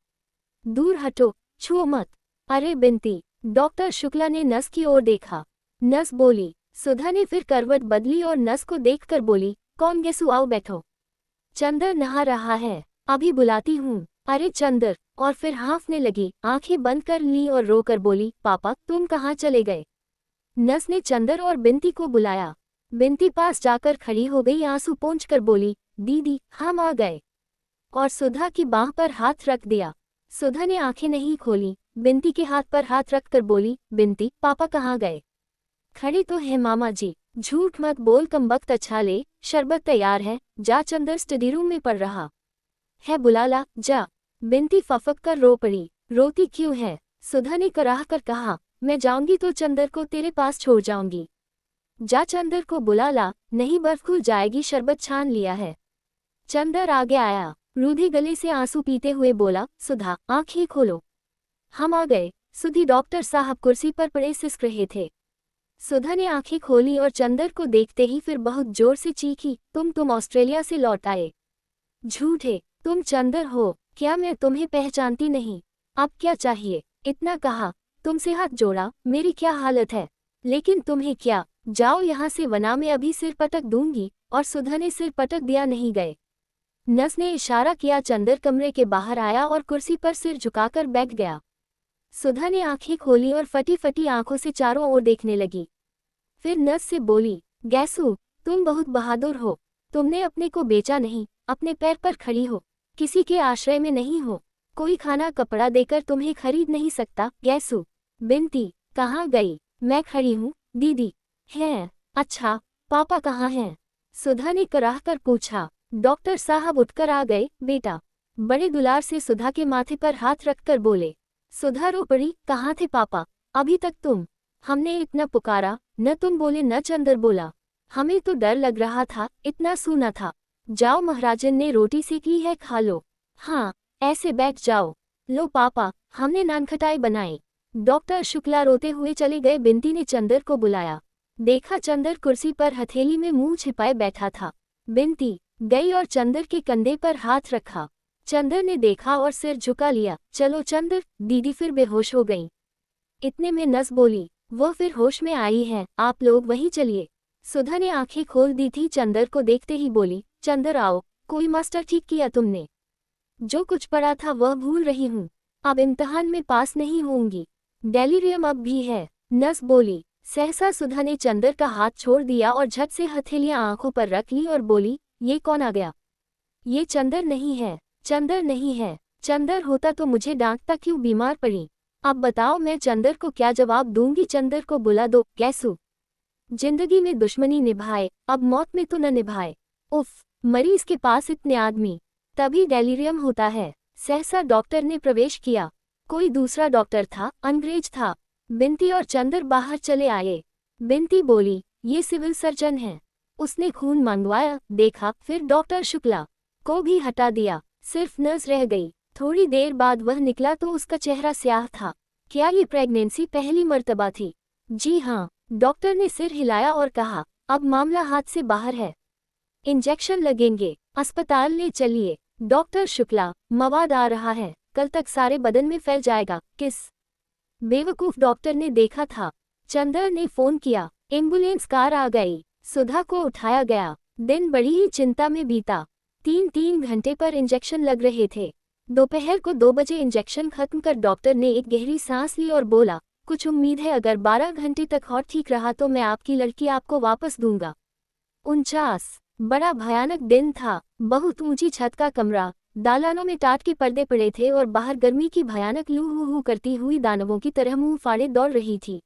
दूर हटो, छुओ मत। अरे बिनती। डॉक्टर शुक्ला ने नस की ओर देखा। नस बोली। सुधा ने फिर करवट बदली और नस को देखकर बोली, कौन गेसु, आओ बैठो। चंदर नहा रहा है, अभी बुलाती हूँ। अरे चंदर। और फिर हाँफने लगी, आंखें बंद कर ली और रोकर बोली, पापा तुम कहाँ चले गए? नस ने चंदर और बिनती को बुलाया। बिनती पास जाकर खड़ी हो गई, आंसू पोंछकर बोली, दीदी हम आ गए, और सुधा की बाह पर हाथ रख दिया। सुधा ने आंखें नहीं खोली, बिंती के हाथ पर हाथ रखकर बोली, बिंती पापा कहाँ गए? खड़े तो है मामा जी। झूठ मत बोल कमबख्त, अच्छा ले, शरबत तैयार है, जा चंदर स्टडी रूम में पढ़ रहा है, बुला ला जा। बिंती फफक कर रो पड़ी। रोती क्यों है? सुधा ने कराह कर कहा, मैं जाऊंगी तो चंदर को तेरे पास छोड़ जाऊंगी। जा चंदर को बुला ला, नहीं बर्फ खुल जाएगी, शरबत छान लिया है। चंदर आगे आया, रूधे गले से आंसू पीते हुए बोला, सुधा आंखें खोलो, हम आ गए। सुधी डॉक्टर साहब कुर्सी पर पड़े सिसक रहे थे। सुधा ने आंखें खोली और चंदर को देखते ही फिर बहुत जोर से चीखी, तुम ऑस्ट्रेलिया से लौट आए? झूठे, तुम चंदर हो क्या? मैं तुम्हें पहचानती नहीं। अब क्या चाहिए? इतना कहा, तुमसे हाथ जोड़ा, मेरी क्या हालत है, लेकिन तुम्हें क्या? जाओ यहाँ से, वरना मैं अभी सिर पटक दूंगी। और सुधा ने सिर पटक दिया। नहीं गए। नस ने इशारा किया। चंदर कमरे के बाहर आया और कुर्सी पर सिर झुकाकर बैठ गया। सुधा ने आंखें खोली और फटी फटी आंखों से चारों ओर देखने लगी। फिर नस से बोली, गैसू तुम बहुत बहादुर हो, तुमने अपने को बेचा नहीं, अपने पैर पर खड़ी हो, किसी के आश्रय में नहीं हो, कोई खाना कपड़ा देकर तुम्हें खरीद नहीं सकता। गैसू। बिंती कहाँ गई? मैं खड़ी हूँ दीदी। हैं? अच्छा, पापा कहाँ हैं? सुधा ने कराह कर पूछा। डॉक्टर साहब उठकर आ गए। बेटा, बड़े दुलार से सुधा के माथे पर हाथ रखकर बोले। सुधा रो पड़ी, कहाँ थे पापा? अभी तक तुम, हमने इतना पुकारा, न तुम बोले न चंदर बोला, हमें तो डर लग रहा था, इतना सूना था। जाओ, महाराजन ने रोटी सेकी है, खा लो। हाँ, ऐसे बैठ जाओ। लो पापा, हमने नानखटाई बनाई। डॉक्टर शुक्ला रोते हुए चले गए। बिंती ने चंदर को बुलाया। देखा चंदर कुर्सी पर हथेली में मुंह छिपाए बैठा था। बिंती गई और चंदर के कंधे पर हाथ रखा। चंदर ने देखा और सिर झुका लिया। चलो चंदर। दीदी फिर बेहोश हो गई। इतने में नस बोली, वो फिर होश में आई है, आप लोग वहीं चलिए। सुधा ने आंखें खोल दी थी। चंदर को देखते ही बोली, चंदर आओ, कोई मास्टर ठीक किया तुमने? जो कुछ पढ़ा था वह भूल रही हूँ, अब इम्तिहान में पास नहीं होंगी, डेलीरियम अब भी है। नस बोली। सहसा सुधा ने चंदर का हाथ छोड़ दिया और झट से हथेलियां आंखों पर रख ली और बोली, ये कौन आ गया? ये चंदर नहीं है, चंदर नहीं है। चंदर होता तो मुझे डांटता क्यों? बीमार पड़ी। अब बताओ मैं चंदर को क्या जवाब दूंगी? चंदर को बुला दो। गैसू। जिंदगी में दुश्मनी निभाए, अब मौत में तो न निभाए। उफ, मरीज के पास इतने आदमी, तभी डेलीरियम होता है। सहसा डॉक्टर ने प्रवेश किया। कोई दूसरा डॉक्टर था, अंग्रेज था। बिंती और चंदर बाहर चले आए। बिंती बोली, ये सिविल सर्जन है। उसने खून मंगवाया, देखा, फिर डॉक्टर शुक्ला को भी हटा दिया, सिर्फ नर्स रह गई। थोड़ी देर बाद वह निकला तो उसका चेहरा स्याह था। क्या ये प्रेगनेंसी पहली मर्तबा थी? जी हाँ। डॉक्टर ने सिर हिलाया और कहा, अब मामला हाथ से बाहर है, इंजेक्शन लगेंगे, अस्पताल ले चलिए। डॉक्टर शुक्ला, मवाद आ रहा है, कल तक सारे बदन में फैल जाएगा। किस बेवकूफ डॉक्टर ने देखा था? चंदर ने फोन किया, एम्बुलेंस कार आ गई, सुधा को उठाया गया। दिन बड़ी ही चिंता में बीता। 3 घंटे पर इंजेक्शन लग रहे थे। दोपहर को 2 बजे इंजेक्शन खत्म कर डॉक्टर ने एक गहरी सांस ली और बोला, कुछ उम्मीद है, अगर 12 घंटे तक और ठीक रहा तो मैं आपकी लड़की आपको वापस दूंगा। 49। बड़ा भयानक दिन था। बहुत ऊंची छत का कमरा, दालानों में टाट के पर्दे पड़े थे और बाहर गर्मी की भयानक लू हू हू करती हुई दानवों की तरह मुंह फाड़े दौड़ रही थी।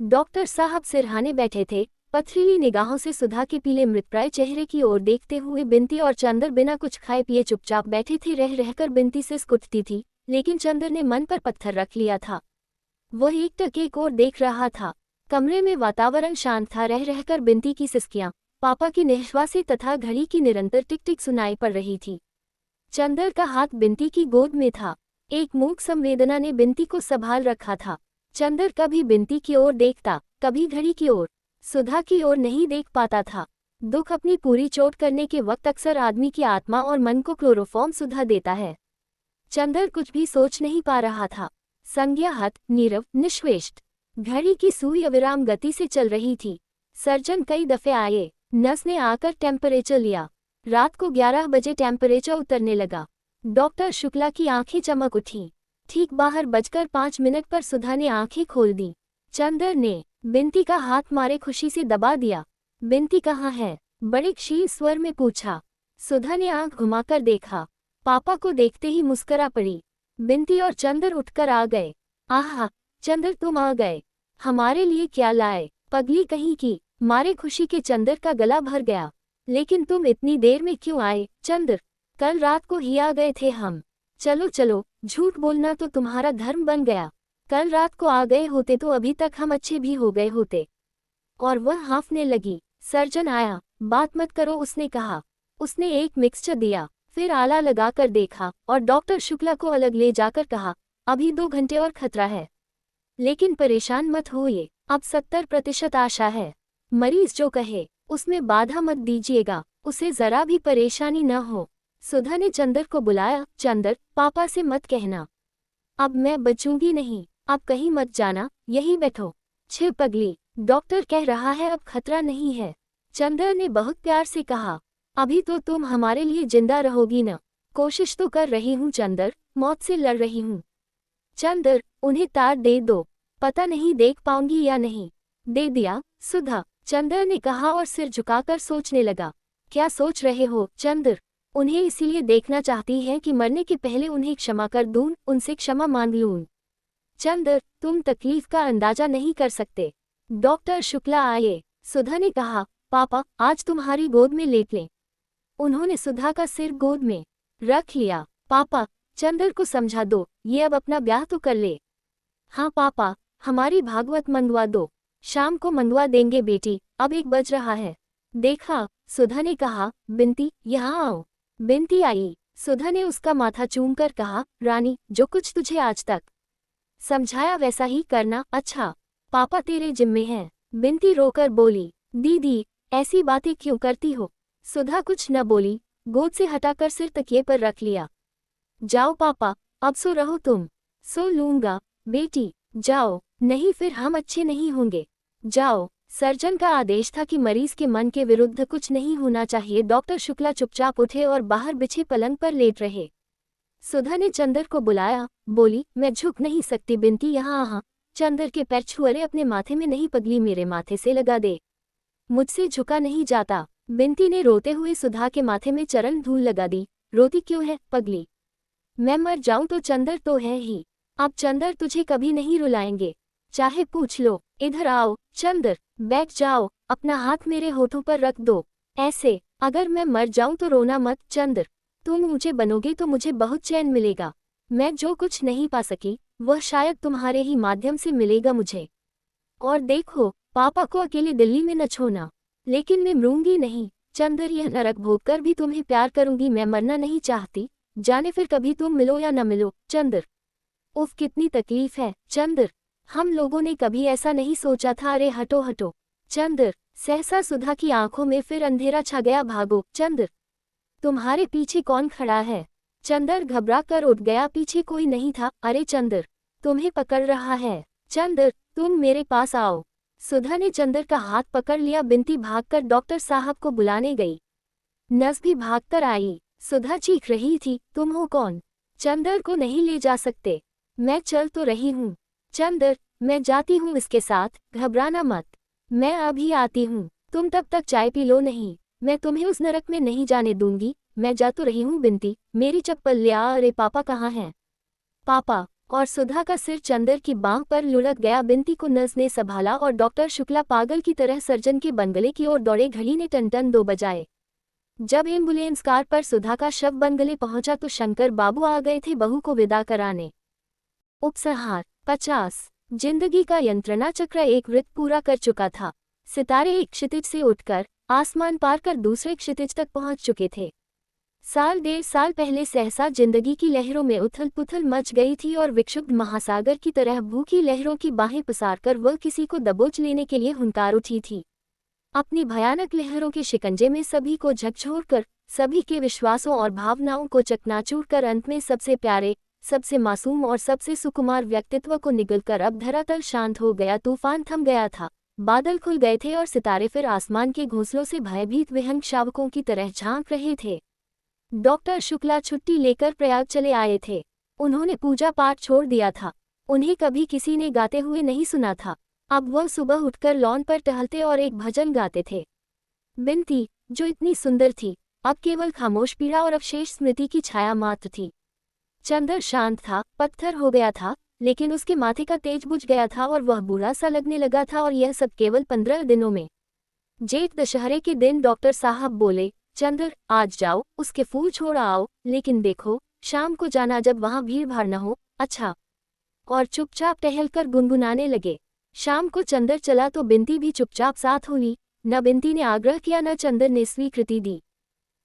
डॉक्टर साहब सिरहाने बैठे थे, पथरीली निगाहों से सुधा के पीले मृतप्राय चेहरे की ओर देखते हुए। बिंती और चंदर बिना कुछ खाए पिए चुपचाप बैठे थे। रह रहकर बिंती से स्कुटती थी, लेकिन चंदर ने मन पर पत्थर रख लिया था। वह एकटक एक ओर देख रहा था। कमरे में वातावरण शांत था। रह रहकर बिंती की सिसकियां, पापा की निश्वासी तथा घड़ी की निरंतर टिक टिक सुनाई पड़ रही थी। चंदर का हाथ बिंती की गोद में था। एक मूक संवेदना ने बिंती को संभाल रखा था। चंदर कभी बिंती की ओर देखता, कभी घड़ी की ओर, सुधा की ओर नहीं देख पाता था। दुख अपनी पूरी चोट करने के वक्त अक्सर आदमी की आत्मा और मन को क्लोरोफॉर्म सुधा देता है। चंदर कुछ भी सोच नहीं पा रहा था। संज्ञाहत, नीरव, निश्वेष्ट। घड़ी की सुई अविराम गति से चल रही थी। सर्जन कई दफे आए। नर्स ने आकर टेम्परेचर लिया। रात को 11 बजे टेम्परेचर उतरने लगा। डॉक्टर शुक्ला की आंखें चमक उठीं। ठीक 12:05 पर सुधा ने आंखें खोल दी। चंदर ने बिंती का हाथ मारे खुशी से दबा दिया। बिंती कहाँ है? बड़े क्षीण स्वर में पूछा। सुधा ने आंख घुमाकर देखा। पापा को देखते ही मुस्कुरा पड़ी। बिंती और चंदर उठकर आ गए। आहा, चंदर तुम आ गए। हमारे लिए क्या लाए? पगली कहीं की, मारे खुशी के चंदर का गला भर गया। लेकिन तुम इतनी देर में क्यों आए चंदर? कल रात को ही आ गए थे हम। चलो चलो, झूठ बोलना तो तुम्हारा धर्म बन गया। कल रात को आ गए होते तो अभी तक हम अच्छे भी हो गए होते। और वह हाँफने लगी। सर्जन आया। बात मत करो उसने कहा। उसने एक मिक्सचर दिया, फिर आला लगाकर देखा और डॉक्टर शुक्ला को अलग ले जाकर कहा, अभी 2 घंटे और खतरा है, लेकिन परेशान मत होइए, अब 70% आशा है। मरीज जो कहे उसमें बाधा मत दीजिएगा, उसे जरा भी परेशानी न हो। सुधा ने चंदर को बुलाया। चंदर, पापा से मत कहना, अब मैं बचूंगी नहीं, अब कहीं मत जाना, यहीं बैठो। छे पगली, डॉक्टर कह रहा है अब खतरा नहीं है। चंदर ने बहुत प्यार से कहा, अभी तो तुम हमारे लिए जिंदा रहोगी न। कोशिश तो कर रही हूँ चंदर, मौत से लड़ रही हूँ। चंदर, उन्हें तार दे दो, पता नहीं देख पाऊंगी या नहीं। दे दिया सुधा, चंदर ने कहा और सिर झुकाकर सोचने लगा। क्या सोच रहे हो चंदर? उन्हें इसीलिए देखना चाहती हैं कि मरने के पहले उन्हें क्षमा कर दूं, उनसे क्षमा मांग लूं। चंदर, तुम तकलीफ का अंदाजा नहीं कर सकते। डॉक्टर शुक्ला आए। सुधा ने कहा, पापा आज तुम्हारी गोद में लेट लें। उन्होंने सुधा का सिर गोद में रख लिया। पापा, चंदर को समझा दो, ये अब अपना ब्याह तो कर ले। हाँ पापा, हमारी भागवत मंगवा दो। शाम को मंगवा देंगे बेटी, अब 1 बज रहा है। देखा, सुधा ने कहा, बिंती यहाँ आओ। बिंती आई। सुधा ने उसका माथा चूमकर कहा, रानी, जो कुछ तुझे आज तक समझाया वैसा ही करना। अच्छा पापा तेरे जिम्मे हैं। बिंती रोकर बोली, दीदी ऐसी बातें क्यों करती हो? सुधा कुछ न बोली, गोद से हटाकर सिर तकिए पर रख लिया। जाओ पापा, अब सो रहो तुम। सो लूंगा बेटी, जाओ, नहीं फिर हम अच्छे नहीं होंगे। जाओ। सर्जन का आदेश था कि मरीज के मन के विरुद्ध कुछ नहीं होना चाहिए। डॉक्टर शुक्ला चुपचाप उठे और बाहर बिछे पलंग पर लेट रहे। सुधा ने चंदर को बुलाया, बोली, मैं झुक नहीं सकती बिंती, यहाँ आ। चंदर के पैर छुअरे अपने माथे में नहीं पगली, मेरे माथे से लगा दे, मुझसे झुका नहीं जाता। बिंती ने रोते हुए सुधा के माथे में चरण धूल लगा दी। रोती क्यों है पगली? मैं मर जाऊं तो चंदर तो है ही, अब चंदर तुझे कभी नहीं रुलाएंगे, चाहे पूछ लो। इधर आओ चंदर, बैठ जाओ, अपना हाथ मेरे होठों पर रख दो। ऐसे, अगर मैं मर जाऊं तो रोना मत चंदर, तुम ऊंचे बनोगे तो मुझे बहुत चैन मिलेगा। मैं जो कुछ नहीं पा सकी वह शायद तुम्हारे ही माध्यम से मिलेगा मुझे। और देखो, पापा को अकेले दिल्ली में न छोड़ना। लेकिन मैं मरूंगी नहीं चंदर, यह नरक भोग कर भी तुम्हें प्यार करूंगी। मैं मरना नहीं चाहती, जाने फिर कभी तुम मिलो या न मिलो चंदर। उफ कितनी तकलीफ है चंदर, हम लोगों ने कभी ऐसा नहीं सोचा था। अरे हटो हटो चंदर। सहसा सुधा की आंखों में फिर अंधेरा छा गया। भागो चंदर, तुम्हारे पीछे कौन खड़ा है? चंदर घबरा कर उठ गया। पीछे कोई नहीं था। अरे चंदर, तुम्हें पकड़ रहा है। चंदर, तुम मेरे पास आओ। सुधा ने चंदर का हाथ पकड़ लिया। बिंती भागकर डॉक्टर साहब को बुलाने गई। नर्स भी भागकर आई। सुधा चीख रही थी, तुम हो कौन? चंदर को नहीं ले जा सकते। मैं चल तो रही हूँ चंदर, मैं जाती हूँ इसके साथ, घबराना मत, मैं अभी आती हूँ। तुम तब तक चाय पी लो। नहीं, मैं तुम्हें उस नरक में नहीं जाने दूंगी। मैं जा तो रही हूँ बिंती, मेरी चप्पल ले आ। अरे पापा कहाँ हैं? पापा। और सुधा का सिर चंदर की बांह पर लुढ़क गया। बिंती को नर्स ने संभाला और डॉक्टर शुक्ला पागल की तरह सर्जन के बंगले की ओर दौड़े। घड़ी ने टन 2 बजाए। जब एम्बुलेंस कार पर सुधा का शव बंगले पहुंचा तो शंकर बाबू आ गए थे बहू को विदा कराने। उपसंहार 50। जिंदगी का यंत्रणा चक्र एक वृत्त पूरा कर चुका था। सितारे एक क्षितिज से उठकर आसमान पार कर दूसरे क्षितिज तक पहुंच चुके थे। 1.5 साल पहले सहसा जिंदगी की लहरों में उथल पुथल मच गई थी और विक्षुब्ध महासागर की तरह भूखी लहरों की बाहें पसारकर वह किसी को दबोच लेने के लिए हुंकार उठी थी। अपनी भयानक लहरों के शिकंजे में सभी को झकझोरकर, सभी के विश्वासों और भावनाओं को चकनाचूर कर अंत में सबसे प्यारे, सबसे मासूम और सबसे सुकुमार व्यक्तित्व को निगलकर अब धरातल शांत हो गया। तूफान थम गया था, बादल खुल गए थे और सितारे फिर आसमान के घोंसलों से भयभीत विहंग शावकों की तरह झांक रहे थे। डॉक्टर शुक्ला छुट्टी लेकर प्रयाग चले आए थे। उन्होंने पूजा पाठ छोड़ दिया था। उन्हें कभी किसी ने गाते हुए नहीं सुना था। अब वह सुबह उठकर लॉन पर टहलते और एक भजन गाते थे। बिंती, जो इतनी सुंदर थी, अब केवल खामोश पीड़ा और अवशेष स्मृति की छाया मात्र थी। चंदर शांत था, पत्थर हो गया था, लेकिन उसके माथे का तेज बुझ गया था और वह बुरा सा लगने लगा था, और यह सब केवल 15 दिनों में। जेठ दशहरे के दिन डॉक्टर साहब बोले, चंदर आज जाओ, उसके फूल छोड़ आओ, लेकिन देखो शाम को जाना जब वहां भीड़ भाड़ न हो। अच्छा। और चुपचाप टहलकर गुनगुनाने लगे। शाम को चंदर चला तो बिंती भी चुपचाप साथ हो ली। न बिंती ने आग्रह किया, न चंदर ने स्वीकृति दी।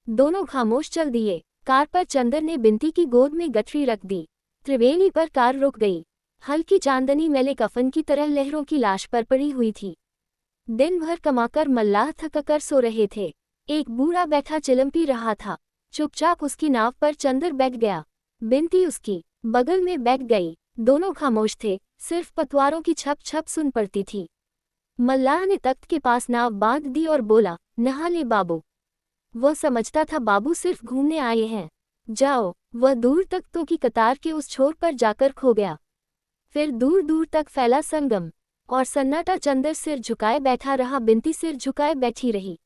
दोनों खामोश चल दिए। कार पर चंदर ने बिंती की गोद में गठरी रख दी। त्रिवेणी पर कार रुक गई। हल्की चांदनी मैले कफन की तरह लहरों की लाश पर पड़ी हुई थी। दिन भर कमाकर मल्लाह थककर सो रहे थे। एक बूढ़ा बैठा चिलम पी रहा था। चुपचाप उसकी नाव पर चंदर बैठ गया। बिंती उसकी बगल में बैठ गई। दोनों खामोश थे, सिर्फ पतवारों की छप छप सुन पड़ती थी। मल्लाह ने तख्त के पास नाव बांध दी और बोला, नहा ले बाबू। वह समझता था बाबू सिर्फ घूमने आए हैं। जाओ। वह दूर तख्तों की कतार के उस छोर पर जाकर खो गया। फिर दूर दूर तक फैला संगम और सन्नाटा। चंदर सिर झुकाए बैठा रहा, बिंती सिर झुकाए बैठी रही।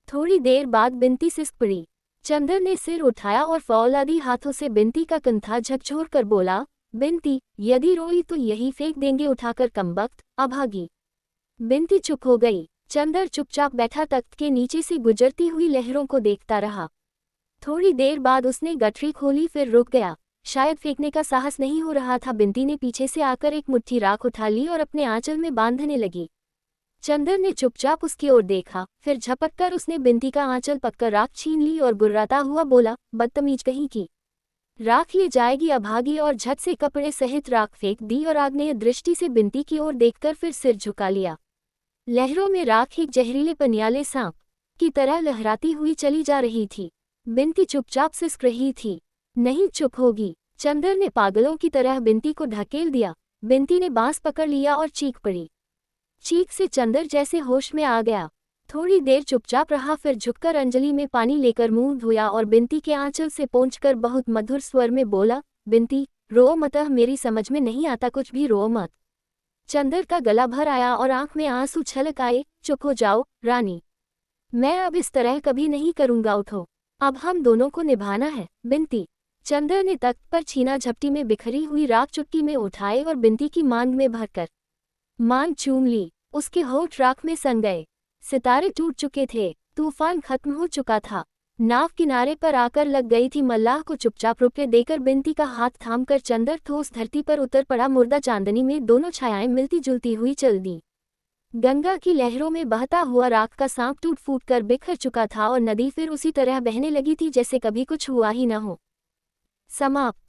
थोड़ी देर बाद बिंती सिसक पड़ी। चंदर ने सिर उठाया और फौलादी हाथों से बिंती का कंधा झकझोर कर बोला, बिंती यदि रोई तो यही फेंक देंगे उठाकर, कमबख्त अभागी। बिंती चुप हो गई। चंदर चुपचाप बैठा तख्त के नीचे से गुजरती हुई लहरों को देखता रहा। थोड़ी देर बाद उसने गठरी खोली, फिर रुक गया। शायद फेंकने का साहस नहीं हो रहा था। बिंती ने पीछे से आकर एक मुट्ठी राख उठा ली और अपने आंचल में बांधने लगी। चंदर ने चुपचाप उसकी ओर देखा, फिर झपककर उसने बिंती का आंचल पककर राख छीन ली और गुर्राता हुआ बोला, बदतमीज कहीं की, राख ले जाएगी अभागी। और झट से कपड़े सहित राख फेंक दी और आग्नेय दृष्टि से बिंती की ओर देखकर फिर सिर झुका लिया। लहरों में राख एक जहरीले पनियाले सांप की तरह लहराती हुई चली जा रही थी। बिंती चुपचाप सिसक रही थी। नहीं चुप होगी। चंदर ने पागलों की तरह बिंती को ढकेल दिया। बिंती ने बांस पकड़ लिया और चीख पड़ी। चीख से चंदर जैसे होश में आ गया। थोड़ी देर चुपचाप रहा, फिर झुककर अंजलि में पानी लेकर मुंह धोया और बिंती के आंचल से पोंछकर बहुत मधुर स्वर में बोला, बिंती रो मत, मेरी समझ में नहीं आता कुछ भी, रो मत। चंदर का गला भर आया और आंख में आंसू छलक आए। चुप हो जाओ रानी, मैं अब इस तरह कभी नहीं करूंगा, उठो, अब हम दोनों को निभाना है। बिंती। चंदर ने तख्त पर छीना झपटी में बिखरी हुई राख चुटकी में उठाए और बिंती की मांग में भरकर मांग चूम ली। उसके होठ राख में सन गए। सितारे टूट चुके थे। तूफान खत्म हो चुका था। नाव किनारे पर आकर लग गई थी। मल्लाह को चुपचाप रुपये देकर बिंती का हाथ थामकर चंदर ठोस धरती पर उतर पड़ा। मुर्दा चांदनी में दोनों छायाएं मिलती जुलती हुई चल दी। गंगा की लहरों में बहता हुआ राख का सांप टूट फूट कर बिखर चुका था और नदी फिर उसी तरह बहने लगी थी जैसे कभी कुछ हुआ ही न हो। समाप्त।